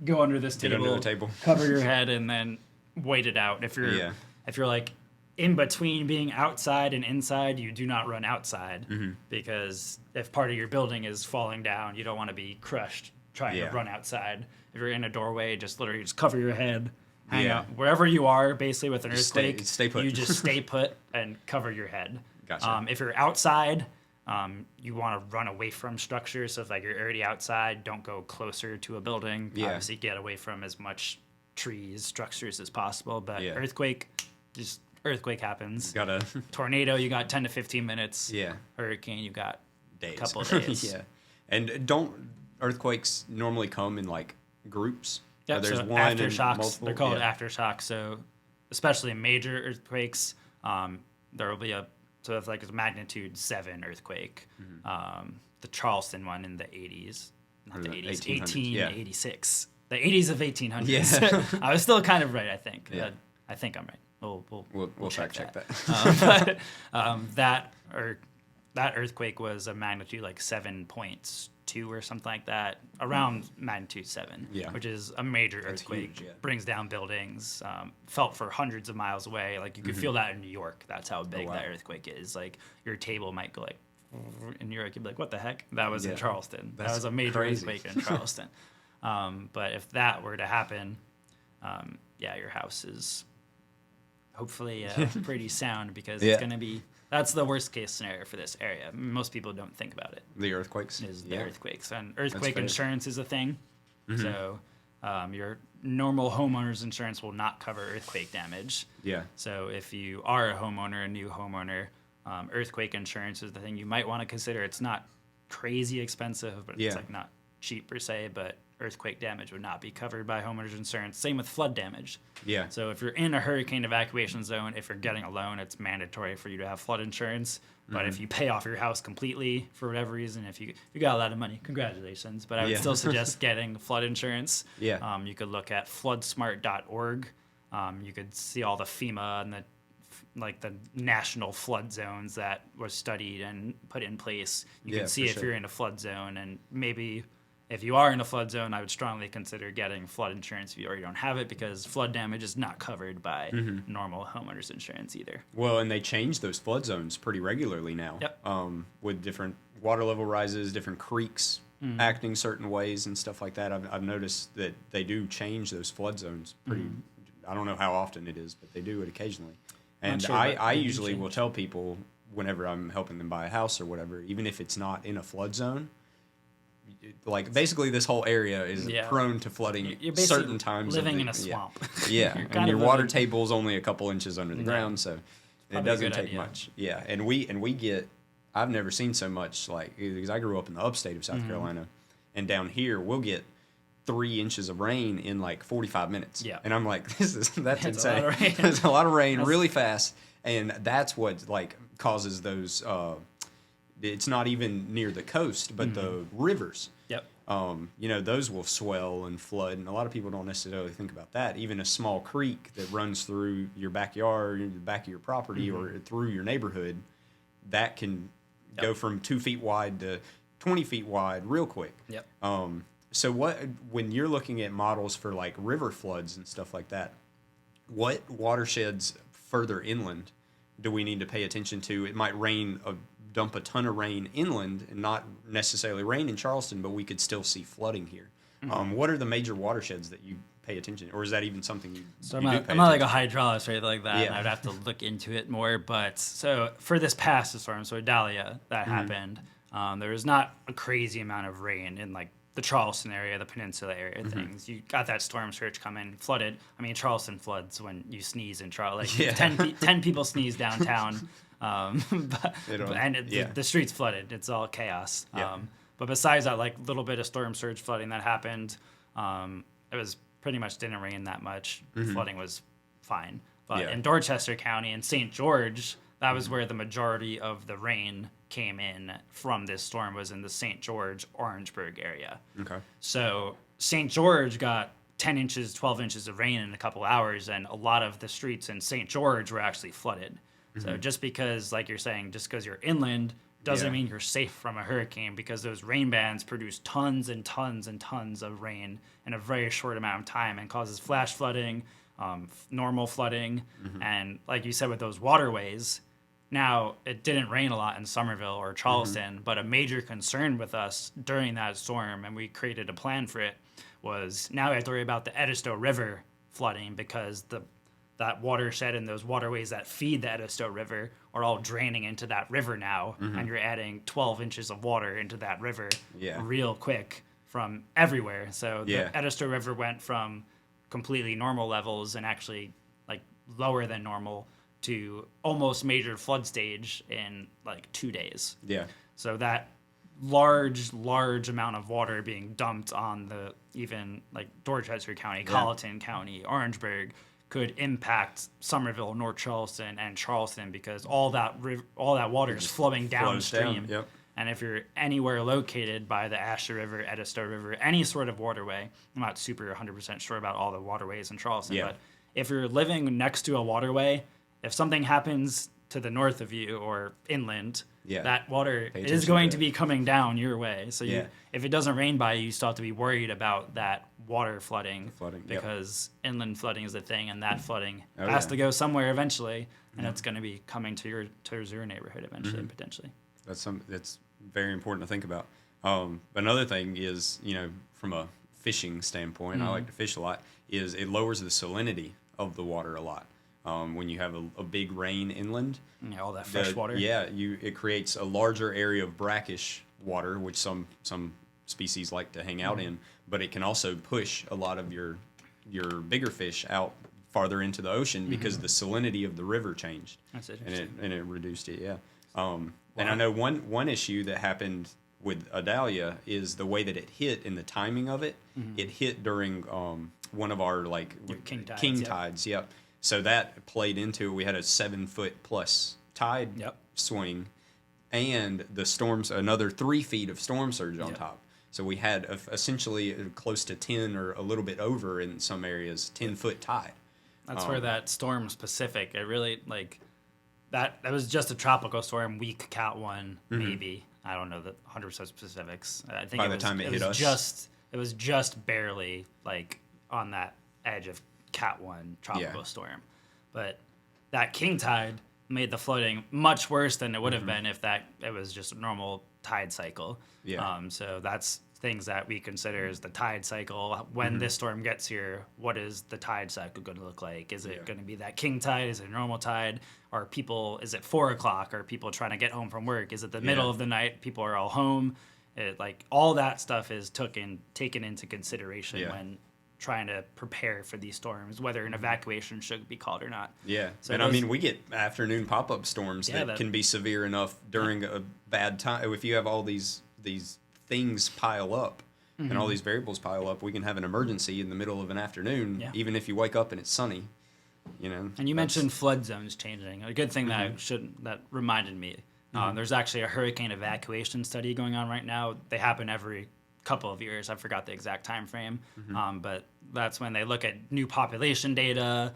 go under this Get table, under the table. cover your head, and then wait it out. If you're like in between being outside and inside, you do not run outside because if part of your building is falling down, you don't want to be crushed trying to run outside. If you're in a doorway, just literally just cover your head, hang out wherever you are. Basically, with an earthquake, stay put. You just stay put and cover your head. Gotcha. If you're outside, you want to run away from structures. So if like you're already outside, don't go closer to a building. Yeah. Obviously, get away from as much trees, structures as possible. But earthquake happens. Gotta... Tornado, you got 10 to 15 minutes. Yeah. Hurricane, you got days. a couple of days. And don't earthquakes normally come in like groups? Yep, Or there's so one and aftershocks, multiple? they're called aftershocks. So especially major earthquakes, there will be so if like a magnitude 7 earthquake, the Charleston one in the 80s, not the 80s, 1886. The 80s of 1800s. Yeah. I was still kind of right, I think. Yeah. I think I'm right. We'll fact check that. That earthquake was a magnitude like 7.2 or something like that, around magnitude 7, which is a major earthquake. huge, brings down buildings, felt for hundreds of miles away. Like you could feel that in New York. That's how big that earthquake is. Like your table might go like in New York. You'd be like, "What the heck?" That was in Charleston. That was a major earthquake in Charleston. But if that were to happen, your house is hopefully pretty sound because it's going to be. That's the worst case scenario for this area. Most people don't think about it. The earthquakes? Is the earthquakes. And earthquake insurance is a thing. So your normal homeowner's insurance will not cover earthquake damage. Yeah. So if you are a homeowner, a new homeowner, earthquake insurance is the thing you might want to consider. It's not crazy expensive, but it's like not cheap per se, but earthquake damage would not be covered by homeowners insurance. Same with flood damage. Yeah. So if you're in a hurricane evacuation zone, if you're getting a loan, it's mandatory for you to have flood insurance. But if you pay off your house completely for whatever reason, if you got a lot of money, congratulations. But I would still suggest getting flood insurance. Yeah. You could look at floodsmart.org. You could see all the FEMA and the national flood zones that were studied and put in place. You can see if you're in a flood zone, and maybe if you are in a flood zone, I would strongly consider getting flood insurance if you already don't have it, because flood damage is not covered by normal homeowners insurance either. Well, and they change those flood zones pretty regularly now. Yep. With different water level rises, different creeks acting certain ways and stuff like that. I've noticed that they do change those flood zones pretty. I don't know how often it is, but they do it occasionally. And Not sure, but I they do usually will change. tell people whenever I'm helping them buy a house or whatever, even if it's not in a flood zone, like basically this whole area is prone to flooding You're basically certain times. living in a swamp. Yeah, You're and kind your of water living- table is only a couple inches under the ground, so it probably a doesn't good take idea. much. Yeah, and we get. I've never seen so much, like, because I grew up in the upstate of South Carolina, and down here we'll get 3 inches of rain in like 45 minutes. Yeah. And I'm like, that's That's a insane. lot of rain. It's a lot of rain really fast, and that's what like causes those. It's not even near the coast, but the rivers. Yep. Those will swell and flood, and a lot of people don't necessarily think about that. Even a small creek that runs through your backyard, the back of your property, or through your neighborhood, that can go from 2 feet wide to 20 feet wide real quick. Yep. So when you're looking at models for like river floods and stuff like that, what watersheds further inland do we need to pay attention to? It might dump a ton of rain inland and not necessarily rain in Charleston, but we could still see flooding here. What are the major watersheds that you pay attention to? Or is that even something you So you I'm not like a hydrologist or anything like that. Yeah. I'd have to look into it more. But so for this past storm, so Dahlia, that happened, there was not a crazy amount of rain in like the Charleston area, the peninsula area things. You got that storm surge coming, flooded. I mean, Charleston floods when you sneeze in Charleston. Like 10 people sneeze downtown. The streets flooded. It's all chaos. Yeah. But besides that, like little bit of storm surge flooding that happened, it was pretty much didn't rain that much. Flooding was fine. But in Dorchester County and St. George, that was where the majority of the rain came in from this storm, was in the St. George, Orangeburg area. Okay. So St. George got 10 inches, 12 inches of rain in a couple hours, and a lot of the streets in St. George were actually flooded. So just because, like you're saying, just because you're inland doesn't mean you're safe from a hurricane, because those rain bands produce tons and tons and tons of rain in a very short amount of time and causes flash flooding, normal flooding. And like you said, with those waterways, now it didn't rain a lot in Somerville or Charleston, but a major concern with us during that storm, and we created a plan for it, was now we have to worry about the Edisto River flooding, because that watershed and those waterways that feed the Edisto River are all draining into that river now, and you're adding 12 inches of water into that river real quick from everywhere. So the Edisto River went from completely normal levels and actually like lower than normal to almost major flood stage in like 2 days. Yeah. So that large amount of water being dumped on the even like Dorchester County, Colleton County, Orangeburg, could impact Somerville, North Charleston, and Charleston, because all that water is flowing downstream. Yep. And if you're anywhere located by the Asher River, Edisto River, any sort of waterway, I'm not super 100% sure about all the waterways in Charleston, but if you're living next to a waterway, if something happens to the north of you or inland, that water is going to be coming down your way. So if it doesn't rain by you, you still have to be worried about that water flooding, because inland flooding is the thing, and that flooding has to go somewhere eventually, and it's going to be coming to your neighborhood eventually, potentially. That's very important to think about. Another thing is, from a fishing standpoint, I like to fish a lot, is it lowers the salinity of the water a lot. When you have a big rain inland, all that fresh water. It creates a larger area of brackish water, which some species like to hang out in, but it can also push a lot of your bigger fish out farther into the ocean, because the salinity of the river changed. That's interesting. And it reduced it. And I know one issue that happened with Adalia is the way that it hit and the timing of it. It hit during one of our king tides. Yep. So that played into it. We had a 7-foot plus tide swing, and the storms, another 3 feet of storm surge on top. So we had essentially close to 10 or a little bit over in some areas, 10-foot tide. That's where that storm specific, it really that was just a tropical storm, weak Cat 1, maybe. I don't know the 100% specifics. I think by the time it hit us, it was just barely like on that edge of Cat 1 tropical storm. But that king tide made the flooding much worse than it would have been if it was just a normal tide cycle. So that's things that we consider as the tide cycle. When this storm gets here, what is the tide cycle going to look like? Is it going to be that king tide? Is it a normal tide? Is it 4 o'clock? Are people trying to get home from work? Is it the middle of the night? People are all home. All that stuff is taken into consideration when trying to prepare for these storms, whether an evacuation should be called or not. So we get afternoon pop-up storms that can be severe enough during a bad time. If you have all these things pile up and all these variables pile up, we can have an emergency in the middle of an afternoon, even if you wake up and it's sunny. And you mentioned flood zones changing. A good thing that reminded me. There's actually a hurricane evacuation study going on right now. They happen every couple of years. I forgot the exact time frame, but that's when they look at new population data,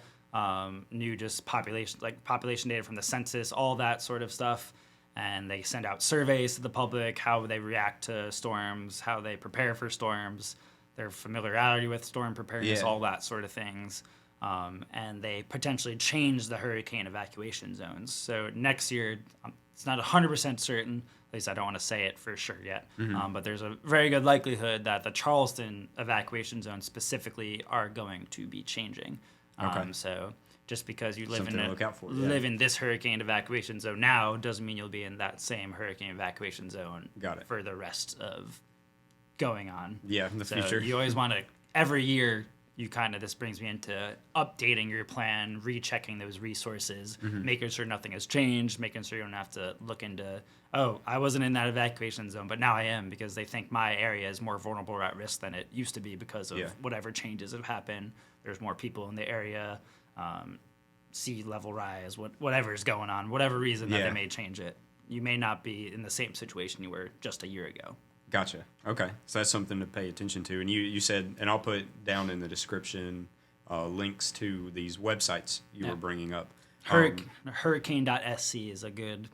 new just population data from the census, all that sort of stuff, and they send out surveys to the public, how they react to storms, how they prepare for storms, their familiarity with storm preparedness, all that sort of things. and they potentially change the hurricane evacuation zones. So next year, it's not 100% certain. At least I don't want to say it for sure yet. But there's a very good likelihood that the Charleston evacuation zone specifically are going to be changing. Okay. So just because you live Something to look out for, yeah. live in this hurricane evacuation zone now doesn't mean you'll be in that same hurricane evacuation zone Got it. for the rest of going on. Yeah, in the So future. you always want to, every year, this brings me into updating your plan, rechecking those resources, making sure nothing has changed, making sure you don't have to look into, oh, I wasn't in that evacuation zone, but now I am because they think my area is more vulnerable or at risk than it used to be because of whatever changes have happened. There's more people in the area, sea level rise, whatever is going on, whatever reason that they may change it. You may not be in the same situation you were just a year ago. Gotcha. Okay. So that's something to pay attention to. And you said, and I'll put down in the description links to these websites you were bringing up. Hurricane.sc is a good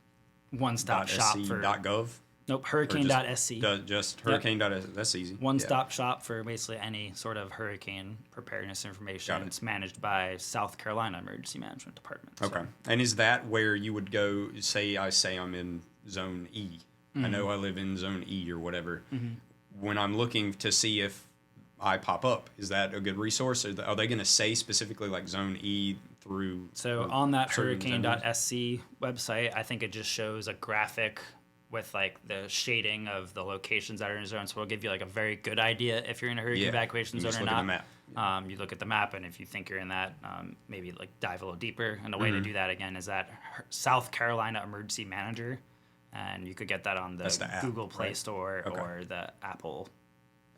one-stop shop for... .gov? Nope, hurricane.sc. Just hurricane.sc. That's easy. One-stop shop for basically any sort of hurricane preparedness information. Got it. It's managed by South Carolina Emergency Management Department. Okay. So. And is that where you would go, say I'm in Zone E. I know I live in Zone E or whatever. When I'm looking to see if I pop up, is that a good resource? Are they going to say specifically like Zone E through... So on that hurricane.sc website, I think it just shows a graphic with like the shading of the locations that are in a zone. So it'll give you like a very good idea if you're in a hurricane evacuation zone or not. At the map. You look at the map, and if you think you're in that, maybe like dive a little deeper. And the way to do that again is that South Carolina Emergency Manager. And you could get that on the Google Play Store or the Apple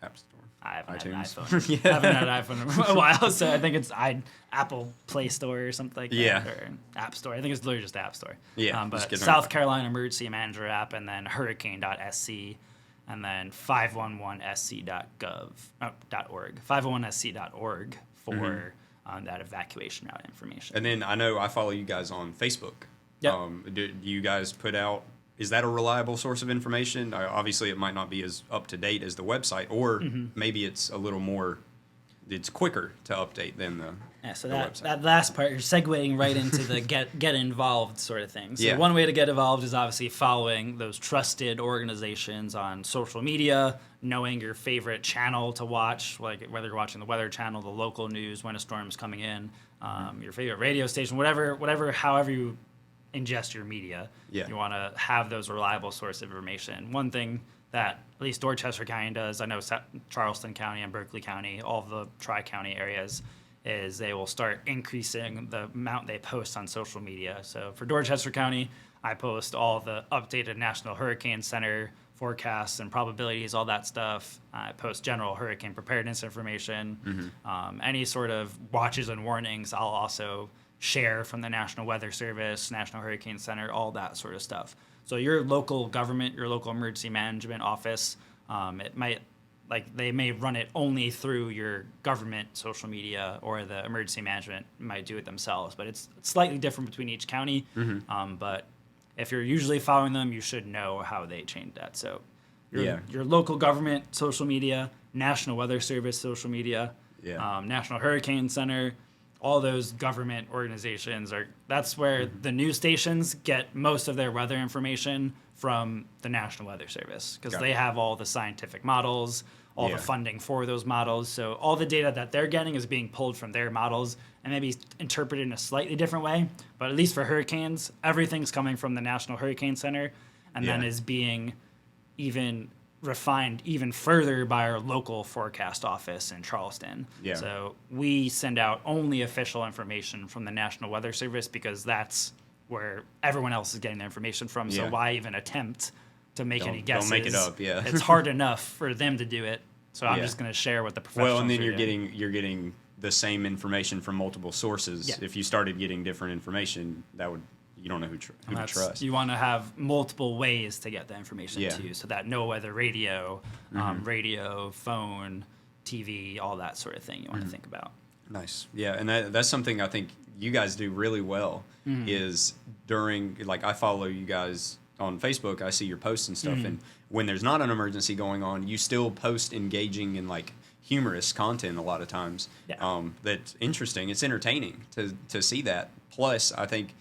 App Store. I haven't iTunes. had an iPhone. I haven't had an iPhone in a while, so I think it's Apple Play Store or something like that. Or App Store. I think it's literally just App Store. Yeah. But South Carolina Emergency Manager app, and then hurricane.sc, and then 511sc.org. 511sc.org for that evacuation route information. And then I know I follow you guys on Facebook. Yep. Do you guys put out... Is that a reliable source of information? Obviously, it might not be as up-to-date as the website, or maybe it's a little more, it's quicker to update than the website. That last part, you're segueing right into the get involved sort of thing. So one way to get involved is obviously following those trusted organizations on social media, knowing your favorite channel to watch, like whether you're watching the Weather Channel, the local news, when a storm's coming in, your favorite radio station, however you ingest your media. You want to have those reliable source of information. One thing that at least Dorchester County does, I know Charleston County and Berkeley County, all of the tri-county areas, is they will start increasing the amount they post on social media. So for Dorchester County, I post all the updated National Hurricane Center forecasts and probabilities, all that stuff. I post general hurricane preparedness information. Any sort of watches and warnings, I'll also share from the National Weather Service, National Hurricane Center, all that sort of stuff. So your local government, your local emergency management office, they may run it only through your government social media, or the emergency management might do it themselves. But it's slightly different between each county. But if you're usually following them, you should know how they change that. So your local government social media, National Weather Service social media, National Hurricane Center, all those government organizations that's where the news stations get most of their weather information from the National Weather Service, because they have all the scientific models, all the funding for those models. So all the data that they're getting is being pulled from their models and maybe interpreted in a slightly different way. But at least for hurricanes, everything's coming from the National Hurricane Center, and then is being even refined even further by our local forecast office in Charleston. So we send out only official information from the National Weather Service, because that's where everyone else is getting their information from. So why even attempt to make any guesses? Don't make it up. It's hard enough for them to do it. So I'm just going to share what the professionals Well, and then are you're getting the same information from multiple sources. If you started getting different information, you don't know who to trust. You want to have multiple ways to get the information too, so that no weather radio, radio, phone, TV, all that sort of thing you want to think about. Nice. Yeah, and that's something I think you guys do really well, is during, like, I follow you guys on Facebook, I see your posts and stuff, and when there's not an emergency going on, you still post engaging and, like, humorous content a lot of times. Yeah. That's interesting. It's entertaining to see that. Plus, I think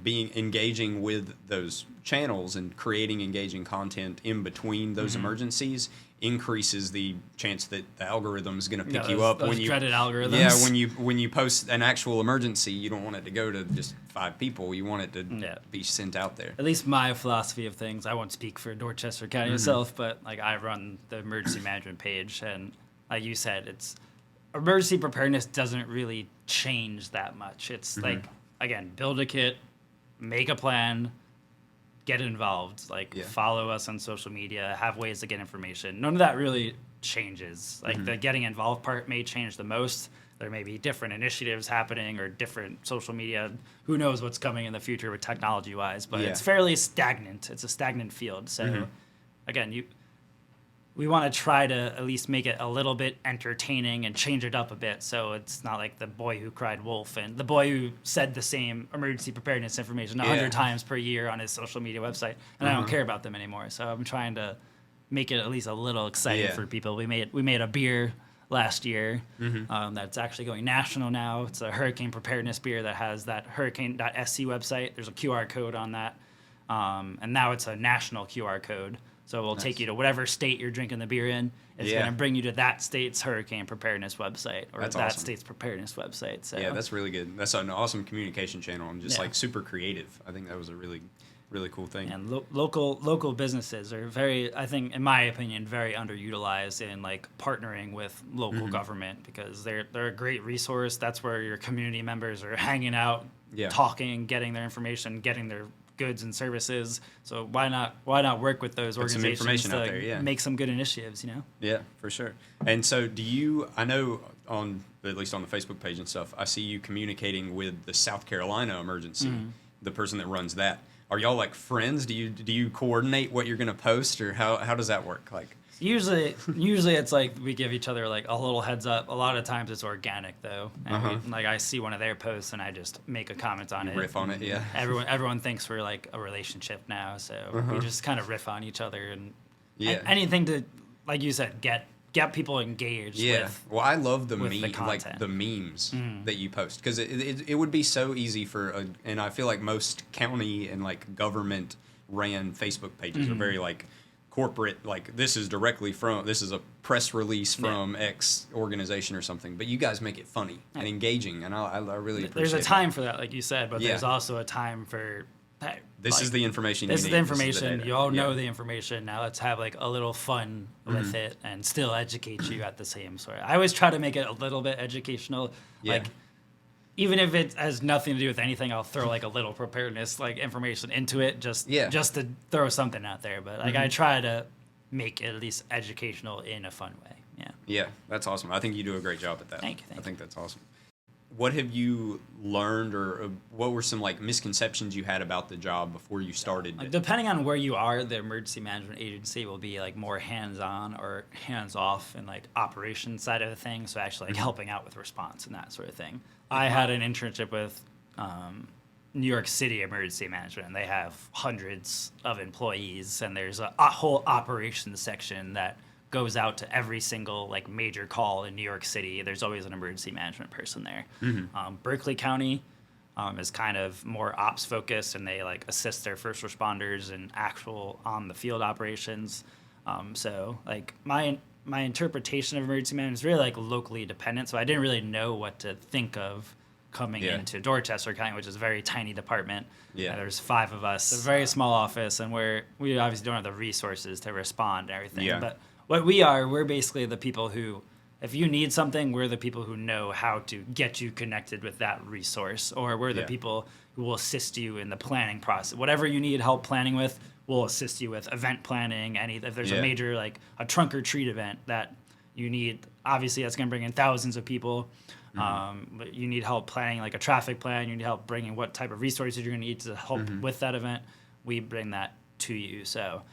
engaging with those channels and creating engaging content in between those emergencies increases the chance that the algorithm is going to pick you up those when you dreaded algorithms. Yeah, when you post an actual emergency, you don't want it to go to just 5 people. You want it to be sent out there. At least my philosophy of things, I won't speak for Dorchester County itself, but like I run the emergency management page, and like you said, it's emergency preparedness doesn't really change that much. It's like, again, build a kit, make a plan, get involved, like follow us on social media, have ways to get information. None of that really changes. Like the getting involved part may change the most. There may be different initiatives happening or different social media. Who knows what's coming in the future with technology wise, but it's fairly stagnant. It's a stagnant field. So again, we want to try to at least make it a little bit entertaining and change it up a bit, so it's not like the boy who cried wolf and the boy who said the same emergency preparedness information 100 times per year on his social media website, and I don't care about them anymore. So I'm trying to make it at least a little exciting for people. We made a beer last year that's actually going national now. It's a hurricane preparedness beer that has that hurricane.sc website. There's a QR code on that, and now it's a national QR code. So we'll take you to whatever state you're drinking the beer in. It's going to bring you to that state's hurricane preparedness website or that state's preparedness website. So yeah, that's really good. That's an awesome communication channel and just like super creative. I think that was a really, really cool thing. And local businesses are very, I think, in my opinion, very underutilized in like partnering with local government, because they're a great resource. That's where your community members are hanging out, talking, getting their information, getting their goods and services. So why not work with those organizations to make some good initiatives, you know? Yeah, for sure. And so I know at least on the Facebook page and stuff, I see you communicating with the South Carolina emergency, the person that runs that. Are y'all like friends? Do you coordinate what you're going to post, or how does that work? Like Usually it's like we give each other like a little heads up. A lot of times it's organic though, and I see one of their posts and I just make a comment on it. Riff on it, yeah. Everyone thinks we're like a relationship now, so we just kind of riff on each other and anything to, like you said, get people engaged. Yeah. Well, I love the content. the memes that you post, because it would be so easy and I feel like most county and like government ran Facebook pages are very like corporate, like this is a press release from X organization or something, but you guys make it funny and engaging, and I really appreciate There's a time for that, like you said, but there's also a time for, hey, this is the information you need. This is the information. You all know the information. Now let's have like a little fun with it and still educate you at the same sort. I always try to make it a little bit educational. Like, even if it has nothing to do with anything, I'll throw like a little preparedness like information into it just to throw something out there. But like I try to make it at least educational in a fun way. Yeah. Yeah, that's awesome. I think you do a great job at that. Thank you. I think that's awesome. What have you learned, or what were some like misconceptions you had about the job before you started? Like, depending on where you are, the emergency management agency will be like more hands-on or hands-off in like operations side of the thing. So actually like helping out with response and that sort of thing. I had an internship with New York City Emergency Management, and they have hundreds of employees, and there's a whole operations section that goes out to every single like major call in New York City. There's always an emergency management person there. Berkeley County is kind of more ops focused, and they like assist their first responders in actual on the field operations. So like my interpretation of emergency management is really like locally dependent. So I didn't really know what to think of coming into Dorchester County, which is a very tiny department. Yeah. There's 5 of us, a very small office, and we obviously don't have the resources to respond and everything. Yeah. But what we're basically the people who, if you need something, we're the people who know how to get you connected with that resource, or we're the people who will assist you in the planning process. Whatever you need help planning with, we'll assist you with event planning. If there's a major, like a trunk or treat event that you need, obviously that's going to bring in thousands of people. But you need help planning like a traffic plan. You need help bringing what type of resources you're going to need to help with that event. We bring that to you. So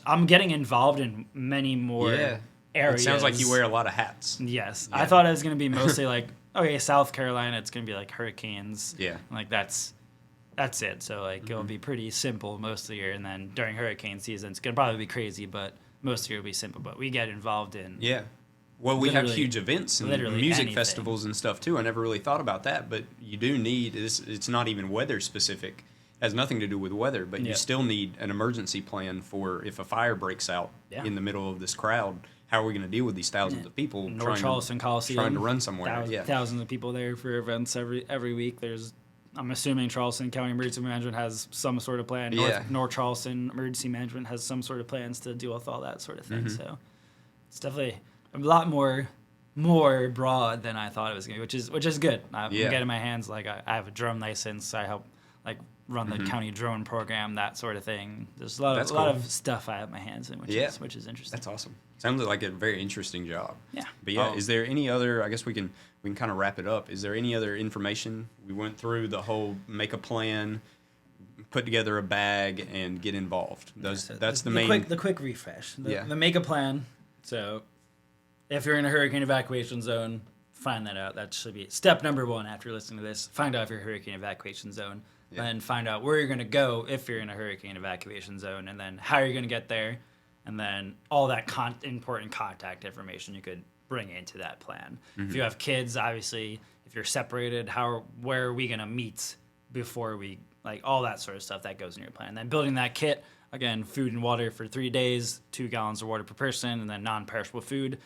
I'm getting involved in many more areas. It sounds like you wear a lot of hats. Yes. Yeah. I thought it was going to be mostly like, okay, South Carolina, it's going to be like hurricanes. Yeah. Like that's it. So like it'll be pretty simple most of the year. And then during hurricane season, it's going to probably be crazy, but most of the year will be simple. But we get involved in Well, we have Literally- huge events and literally music anything. festivals and stuff too. I never really thought about that, but you do need it's not even weather specific. It has nothing to do with weather, but Yeah. you still need an emergency plan for if a fire breaks out Yeah. in the middle of this crowd. How are we going to deal with these thousands of people North Charleston Coliseum, trying to run somewhere? Thousands of people there for events every week. I'm assuming Charleston County Emergency Management has some sort of plan. Yeah. North Charleston Emergency Management has some sort of plans to deal with all that sort of thing. Mm-hmm. So it's definitely a lot more broad than I thought it was going to be, which is good. I'm Yeah. getting my hands, like I have a drone license. I help like run the county drone program, that sort of thing. There's a lot That's of cool. stuff I have my hands in, which is interesting. That's awesome. Sounds like a very interesting job. Yeah. But yeah, is there any other? I guess we can kind of wrap it up. Is there any other information? We went through the whole make a plan, put together a bag, and get involved. That's the main. The quick refresh. Yeah. The make a plan. So, if you're in a hurricane evacuation zone, find that out. That should be step number one after listening to this. Find out if you're in a hurricane evacuation zone. Yeah. Then find out where you're going to go if you're in a hurricane evacuation zone, and then how you're going to get there, and then all that important contact information you could bring into that plan. If you have kids, obviously, if you're separated, where are we going to meet before we, like, all that sort of stuff that goes in your plan. And then building that kit, again, food and water for 3 days, 2 gallons of water per person, and then non-perishable food,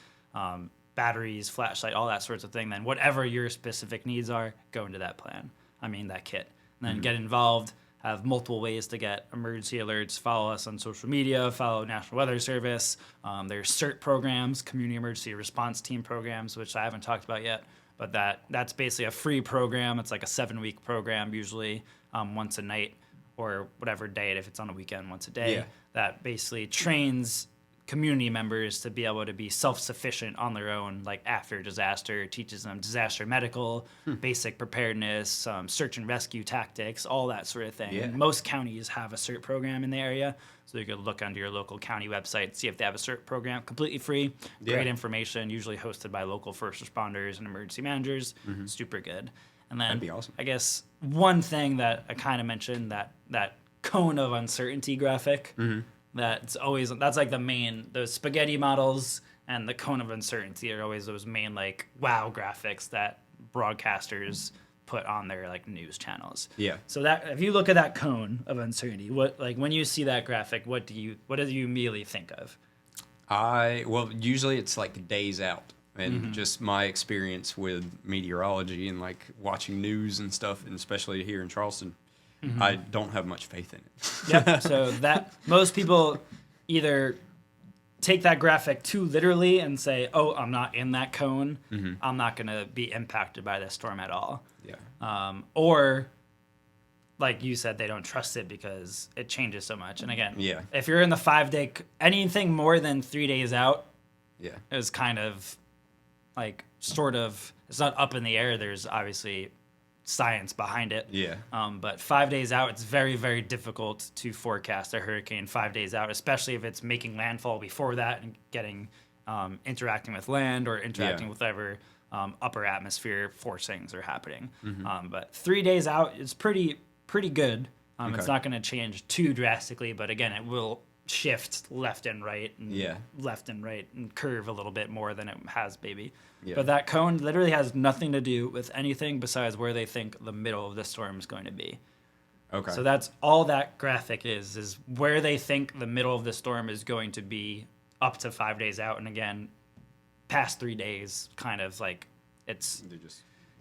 batteries, flashlight, all that sorts of thing. Then whatever your specific needs are, go into that plan. That kit. And then get involved, have multiple ways to get emergency alerts, follow us on social media, follow National Weather Service. There's CERT programs, Community Emergency Response Team programs, which I haven't talked about yet. But that's basically a free program. It's like a 7-week program, usually once a night or whatever day, if it's on a weekend, once a day. Yeah. That basically trains community members to be able to be self-sufficient on their own, like after disaster, teaches them disaster medical, basic preparedness, search and rescue tactics, all that sort of thing. Yeah. And most counties have a CERT program in the area, so you could look under your local county website, see if they have a CERT program, completely free, great information, usually hosted by local first responders and emergency managers, super good. And then That'd be awesome. I guess one thing that I kind of mentioned, that cone of uncertainty graphic, that's like the spaghetti models and the cone of uncertainty are always those main like wow graphics that broadcasters put on their like news channels. Yeah. So that if you look at that cone of uncertainty, when you see that graphic, what do you immediately think of? Usually it's like days out, and just my experience with meteorology and like watching news and stuff, and especially here in Charleston, I don't have much faith in it. Yep. So that most people either take that graphic too literally and say, "Oh, I'm not in that cone. I'm not going to be impacted by this storm at all." Yeah. Or, like you said, they don't trust it because it changes so much. And again, Yeah. if you're in the 5-day, anything more than 3 days out Yeah. is kind of like sort of, it's not up in the air. There's obviously science behind it. Yeah. But 5 days out, it's very, very difficult to forecast a hurricane 5 days out, especially if it's making landfall before that and getting interacting with land or interacting with whatever upper atmosphere forcings are happening. But 3 days out is pretty good. It's not going to change too drastically, but again, it will shift left and right and curve a little bit more than it has maybe. Yeah. But that cone literally has nothing to do with anything besides where they think the middle of the storm is going to be. Okay. So that's all that graphic is where they think the middle of the storm is going to be up to 5 days out. And again, past 3 days, kind of like They're just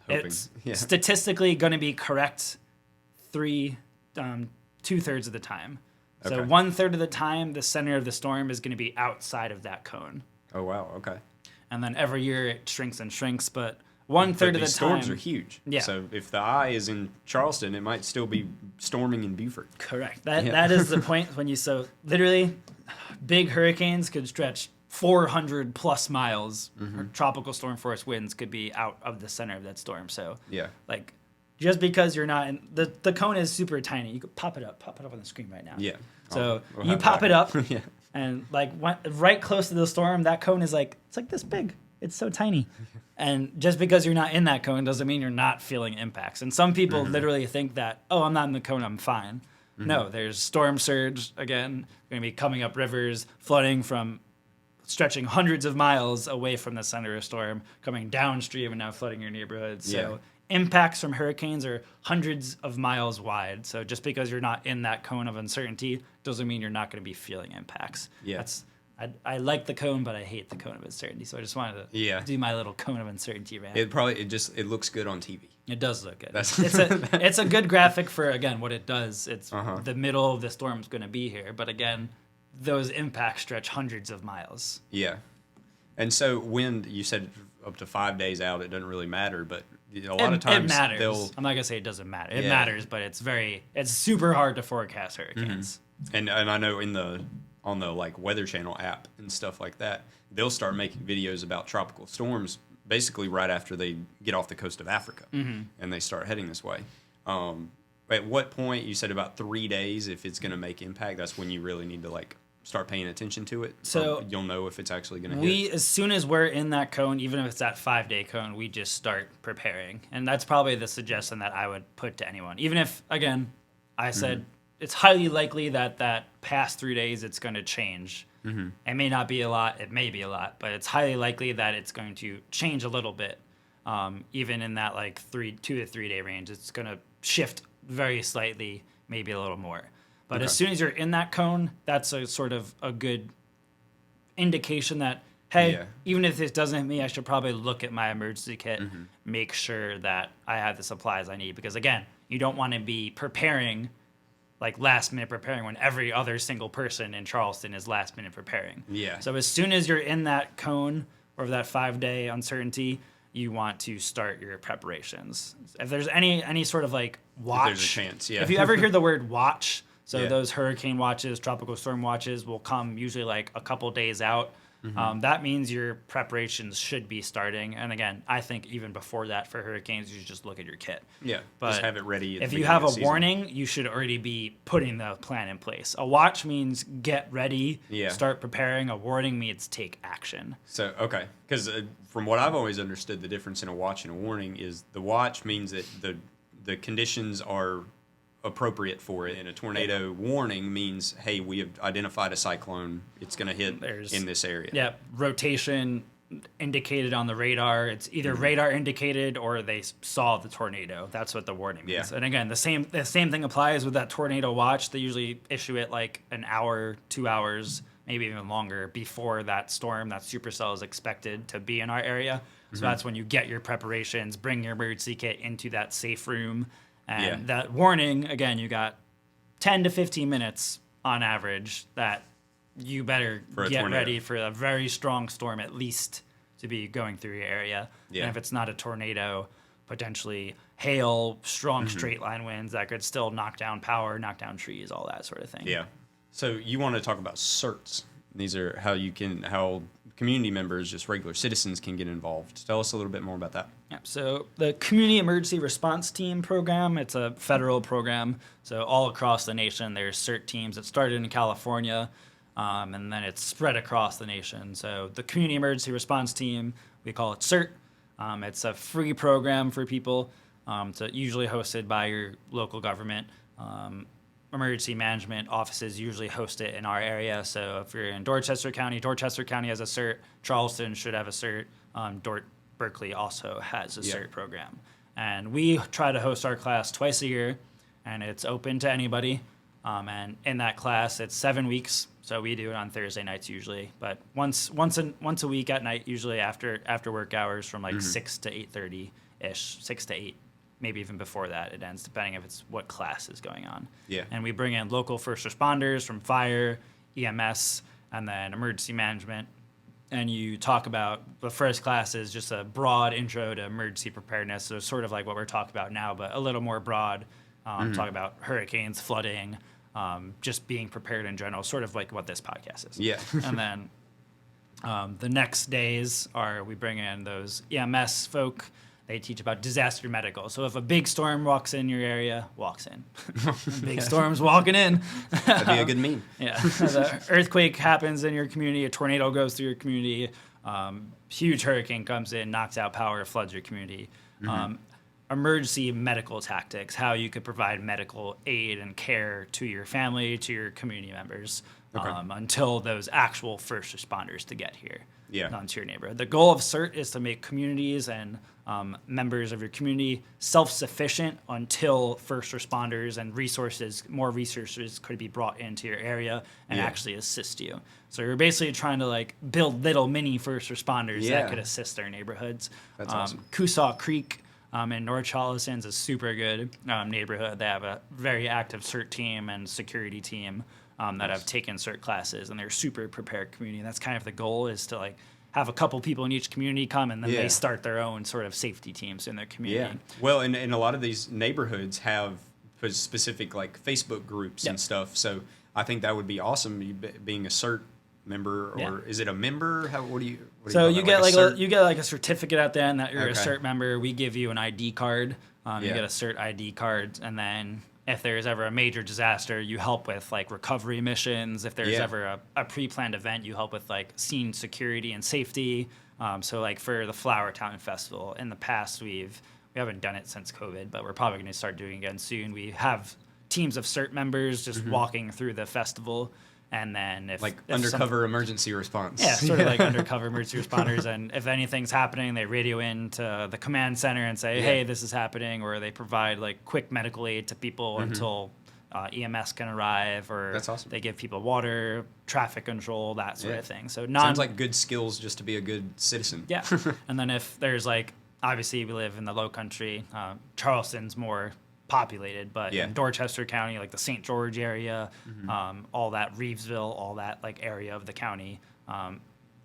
hoping. it's Yeah. statistically going to be correct 2/3 of the time. So Okay. 1/3 of the time, the center of the storm is going to be outside of that cone. Oh wow. Okay. And then every year it shrinks and shrinks, but But 1/3 of the these storms time. are huge. Yeah. So if the eye is in Charleston, it might still be storming in Beaufort. Correct. That Yeah. that is the point when literally big hurricanes could stretch 400 plus miles. Or tropical storm force winds could be out of the center of that storm. So Yeah. like just because you're not in the cone is super tiny. You could pop it up on the screen right now. Yeah. So We'll you have pop that. it up Yeah. and like right close to the storm, that cone is like it's like this big. It's so tiny. And just because you're not in that cone doesn't mean you're not feeling impacts. And some people literally think that, oh, I'm not in the cone, I'm fine. No, there's storm surge, again, going to be coming up rivers, flooding from stretching hundreds of miles away from the center of a storm, coming downstream and now flooding your neighborhood. So impacts from hurricanes are hundreds of miles wide. So just because you're not in that cone of uncertainty doesn't mean you're not going to be feeling impacts. Yeah. I like the cone, but I hate the cone of uncertainty. So I just wanted to do my little cone of uncertainty rant. It looks good on TV. It does look good. It's a good graphic for, again, what it does. It's the middle of the storm is going to be here. But again, those impacts stretch hundreds of miles. Yeah. And so wind, you said up to 5 days out, it doesn't really matter. But a lot of times it matters. I'm not going to say it doesn't matter. It matters, but it's super hard to forecast hurricanes. And I know on the like Weather Channel app and stuff like that, they'll start making videos about tropical storms basically right after they get off the coast of Africa and they start heading this way. At what point, you said about 3 days, if it's going to make impact, that's when you really need to like start paying attention to it. So you'll know if it's actually going to hit. As soon as we're in that cone, even if it's that 5-day cone, we just start preparing. And that's probably the suggestion that I would put to anyone. Even if, again, I said it's highly likely that past 3 days it's going to change. It may not be a lot, it may be a lot, but it's highly likely that it's going to change a little bit. Even in that like 2 to 3 day range, it's going to shift very slightly, maybe a little more. But as soon as you're in that cone, that's a sort of a good indication that, hey, even if this doesn't hit me, I should probably look at my emergency kit, make sure that I have the supplies I need. Because again, you don't want to be preparing, like last minute preparing, when every other single person in Charleston is last minute preparing. So as soon as you're in that cone or that 5-day uncertainty, you want to start your preparations. If there's any sort of like watch, if there's a chance, if you ever hear the word watch, so those hurricane watches, tropical storm watches will come usually like a couple days out. That means your preparations should be starting. And again, I think even before that for hurricanes, you should just look at your kit. But just have it ready. If you have a warning, you should already be putting the plan in place. A watch means get ready, start preparing. A warning means take action. So, okay. Because from what I've always understood, the difference in a watch and a warning is the watch means that the conditions are appropriate for it, and a tornado warning means, hey, we have identified a cyclone, it's going to hit in this area. Rotation indicated on the radar. It's either radar indicated or they saw the tornado. That's what the warning means. And again, the same thing applies with that tornado watch. They usually issue it like an hour, 2 hours, maybe even longer before that storm, that supercell, is expected to be in our area. So that's when you get your preparations, bring your emergency kit into that safe room. And that warning, again, you got 10 to 15 minutes on average that you better get ready for a very strong storm, at least, to be going through your area. And if it's not a tornado, potentially hail, strong straight line winds that could still knock down power, knock down trees, all that sort of thing. So you want to talk about CERTs. These are how community members, just regular citizens, can get involved. Tell us a little bit more about that. So the Community Emergency Response Team program, it's a federal program. So all across the nation, there's CERT teams. It started in California, and then it's spread across the nation. So the Community Emergency Response Team, we call it CERT. It's a free program for people. It's usually hosted by your local government. Emergency management offices usually host it in our area. So if you're in Dorchester County has a CERT. Charleston should have a CERT. Berkeley also has a CERT program. And we try to host our class twice a year, and it's open to anybody. And in that class, it's 7 weeks. So we do it on Thursday nights usually, but once a week at night, usually after work hours from like 6 to 8:30-ish, 6 to 8. Maybe even before that it ends, depending if it's what class is going on. And we bring in local first responders from fire, EMS, and then emergency management. And you talk about, the first class is just a broad intro to emergency preparedness. So sort of like what we're talking about now, but a little more broad. Talk about hurricanes, flooding, just being prepared in general, sort of like what this podcast is. And then the next days we bring in those EMS folk. They teach about disaster medical. So if a big storm walks in your area, big storm's walking in. That'd be a good meme. The earthquake happens in your community, a tornado goes through your community, huge hurricane comes in, knocks out power, floods your community. Emergency medical tactics, how you could provide medical aid and care to your family, to your community members. until those actual first responders to get here to your neighborhood. The goal of CERT is to make communities and members of your community self-sufficient until first responders and more resources could be brought into your area and actually assist you. So you're basically trying to like build little mini first responders that could assist our neighborhoods. That's awesome. Coosaw Creek in North Charleston is a super good neighborhood. They have a very active CERT team and security team that have taken CERT classes, and they're a super prepared community. And that's kind of the goal, is to like have a couple people in each community come, and then they start their own sort of safety teams in their community. Yeah. Well, and a lot of these neighborhoods have specific like Facebook groups and stuff. So I think that would be awesome, being a CERT member, or is it a member? What do you get you get like a certificate at the end that you're a CERT member. We give you an ID card. You get a CERT ID card, and then if there's ever a major disaster, you help with like recovery missions. If there's ever a pre-planned event, you help with like scene security and safety. So like for the Flower Town Festival, in the past we haven't done it since COVID, but we're probably going to start doing it again soon. We have teams of CERT members just walking through the festival. And then if undercover emergency response. Yeah, sort of like undercover emergency responders. And if anything's happening, they radio in to the command center and say, hey, this is happening. Or they provide like quick medical aid to people until EMS can arrive. Or that's awesome. They give people water, traffic control, that sort of thing. So sounds like good skills just to be a good citizen. Yeah. And then if there's like, obviously we live in the low country. Charleston's more populated, but in Dorchester County, like the St. George area, all that Reevesville, all that like area of the county,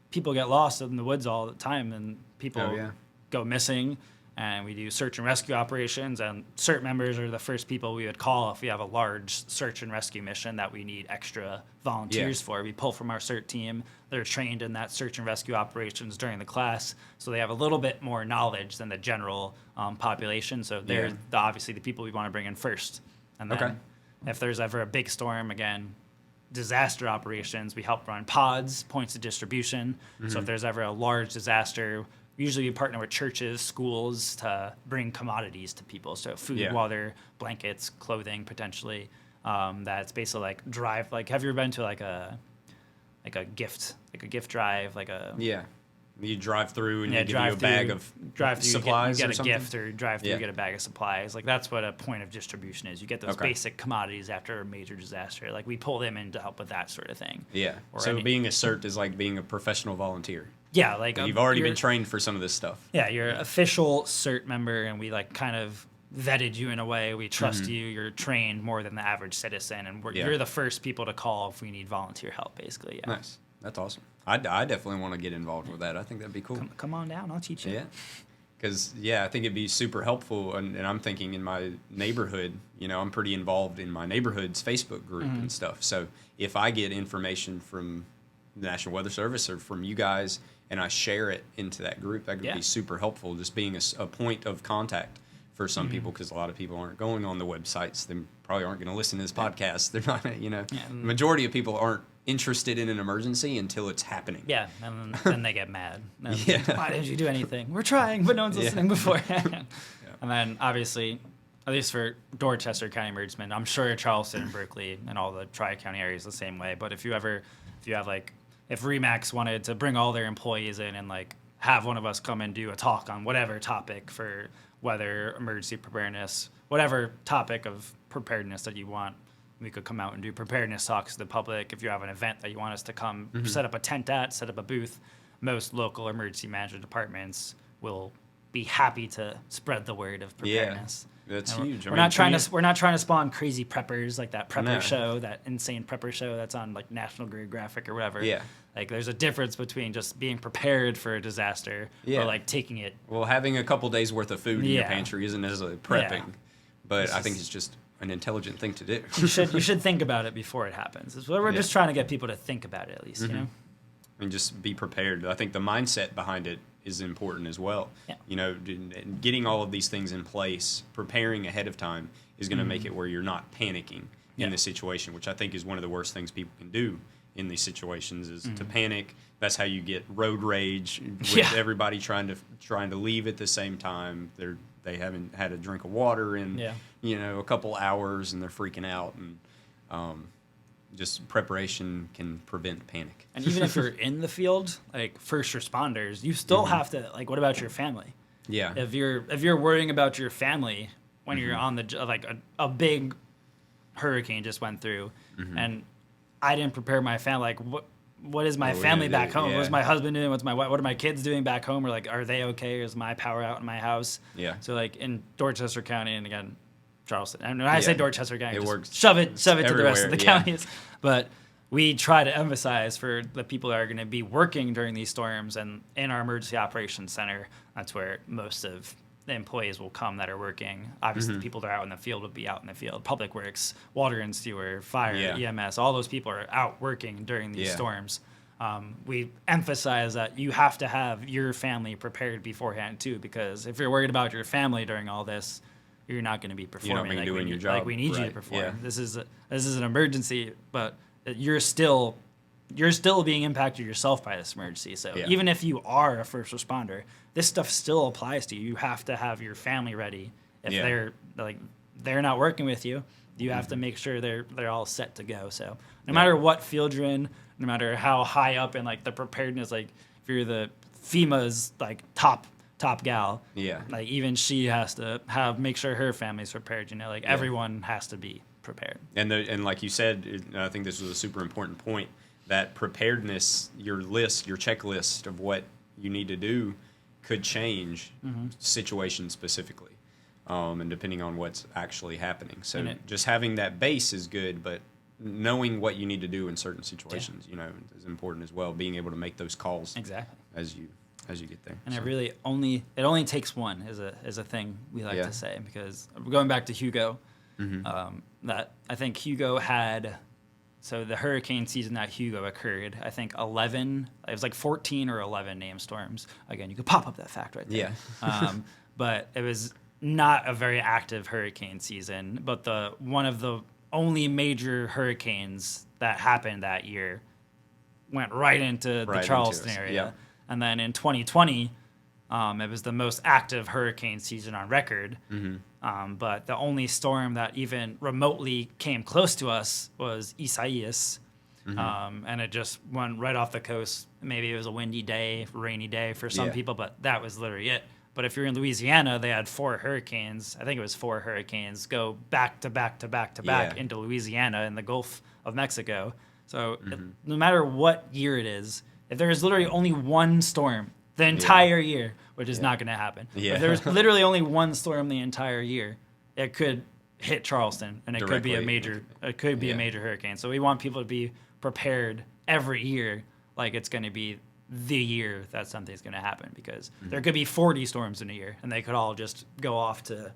people get lost in the woods all the time, and people go missing. And we do search and rescue operations, and CERT members are the first people we would call if we have a large search and rescue mission that we need extra volunteers for. We pull from our CERT team. They're trained in that search and rescue operations during the class, so they have a little bit more knowledge than the general population. So they're obviously the people we want to bring in first. And then if there's ever a big storm, again, disaster operations, we help run pods, points of distribution. So if there's ever a large disaster, usually we partner with churches, schools to bring commodities to people. So food, water, blankets, clothing, potentially. That's basically like drive. Like, have you ever been to like a gift drive, you drive through and you give you a bag of supplies, you get a gift, or drive through, you get a bag of supplies. Like, that's what a point of distribution is. You get those basic commodities after a major disaster. Like, we pull them in to help with that sort of thing. Yeah. So being a CERT is like being a professional volunteer. Yeah, like you've already been trained for some of this stuff. Yeah, you're an official CERT member, and we like kind of vetted you in a way. We trust you. You're trained more than the average citizen, and you're the first people to call if we need volunteer help, basically. Yeah. Nice. That's awesome. I definitely want to get involved with that. I think that'd be cool. Come on down. I'll teach you. Yeah. Because, I think it'd be super helpful. And I'm thinking in my neighborhood, I'm pretty involved in my neighborhood's Facebook group and stuff. So if I get information from the National Weather Service or from you guys and I share it into that group, that could be super helpful, just being a point of contact for some people, because a lot of people aren't going on the websites. They probably aren't going to listen to this podcast. They're not, the majority of people aren't interested in an emergency until it's happening. Yeah, and then they get mad. Why didn't you do anything? We're trying, but no one's listening beforehand. And then, obviously, at least for Dorchester County Emergency Management, I'm sure Charleston and Berkeley and all the Tri-County areas the same way. But if REMAX wanted to bring all their employees in and like have one of us come and do a talk on whatever topic for weather, emergency preparedness, whatever topic of preparedness that you want, we could come out and do preparedness talks to the public. If you have an event that you want us to come set up a tent at, set up a booth, most local emergency management departments will be happy to spread the word of preparedness. That's huge. We're not trying to spawn crazy preppers like that prepper show, that insane prepper show that's on like National Geographic or whatever. Yeah. Like, there's a difference between just being prepared for a disaster or like taking it. Well, having a couple days worth of food in your pantry isn't necessarily prepping, but I think it's just an intelligent thing to do. You should think about it before it happens. We're just trying to get people to think about it, at least, and just be prepared. I think the mindset behind it is important as well. Yeah. Getting all of these things in place, preparing ahead of time is going to make it where you're not panicking in the situation, which I think is one of the worst things people can do in these situations is to panic. That's how you get road rage with everybody trying to leave at the same time. They haven't had a drink of water in a couple hours and they're freaking out, and just preparation can prevent panic. And even if you're in the field, like first responders, you still have to, like, what about your family? Yeah. If you're worrying about your family when you're on a big hurricane just went through, and I didn't prepare my family, like what is my family back home? Yeah. What's my husband doing? What are my kids doing back home? Or like, are they okay? Is my power out in my house? Yeah. So like in Dorchester County, and again, Charleston. And when I say Dorchester County, it just works. shove it to the rest of the Yeah. counties. But we try to emphasize for the people that are going to be working during these storms, and in our emergency operations center, that's where most of the employees will come that are working. Obviously, the people that are out in the field will be out in the field. Public Works, Water and Sewer, Fire, EMS, all those people are out working during these storms. We emphasize that you have to have your family prepared beforehand too, because if you're worried about your family during all this, you're not going to be performing. You're not doing your job. Like we need you to Right. perform. Yeah. This is an emergency, but you're still being impacted yourself by this emergency. So even if you are a first responder, this stuff still applies to you. You have to have your family ready. If they're not working with you, you have to make sure they're all set to go. So no matter what field you're in, no matter how high up in like the preparedness, like if you're the FEMA's like top gal, like even she has to make sure her family's prepared. Like everyone has to be prepared. And like you said, I think this was a super important point, that preparedness, your checklist of what you need to do could change situation specifically, and depending on what's actually happening. So just having that base is good, but knowing what you need to do in certain situations, is important as well. Being able to make those calls exactly as you get there. And it only takes one is a thing we like to say, because going back to Hugo, that I think Hugo had. So the hurricane season that Hugo occurred, I think 11, it was like 14 or 11 named storms. Again, you could pop up that fact right there. Yeah. But it was not a very active hurricane season. But one of the only major hurricanes that happened that year went right into the Charleston area. Yeah. And then in 2020, it was the most active hurricane season on record. But the only storm that even remotely came close to us was Isaias. And it just went right off the coast. Maybe it was a windy day, rainy day for some people, but that was literally it. But if you're in Louisiana, they had 4 hurricanes. I think it was 4 hurricanes go back to back to back to back into Louisiana in the Gulf of Mexico. So no matter what year it is, if there is literally only one storm the entire year, which is not going to happen. If there's literally only one storm the entire year, it could hit Charleston, and it could be a major hurricane. So we want people to be prepared every year, like it's going to be the year that something's going to happen, because there could be 40 storms in a year, and they could all just go off to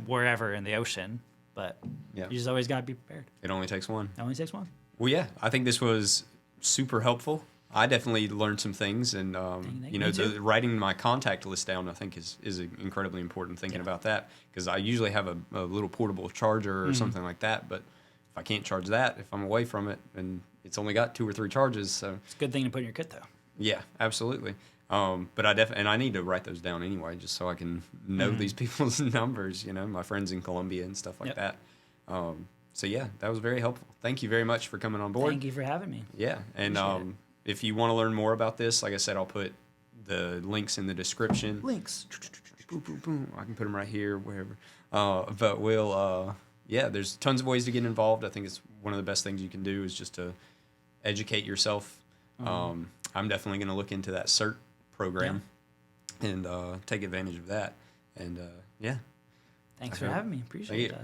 wherever in the ocean. But you just always got to be prepared. It only takes one. It only takes one. Well, yeah, I think this was super helpful. I definitely learned some things, and writing my contact list down, I think is incredibly important. Thinking about that, because I usually have a little portable charger or something like that, but if I can't charge that, if I'm away from it, and it's only got 2 or 3 charges, so it's a good thing to put in your kit, though. Yeah, absolutely. But I need to write those down anyway, just so I can know these people's numbers. My friends in Columbia and stuff like that. So yeah, that was very helpful. Thank you very much for coming on board. Thank you for having me. Yeah, and if you want to learn more about this, like I said, I'll put the links in the description. Links. Boom, boom, boom. I can put them right here, wherever. But we'll, there's tons of ways to get involved. I think it's one of the best things you can do is just to educate yourself. I'm definitely going to look into that CERT program and take advantage of that. And, Thanks for having me. Appreciate it.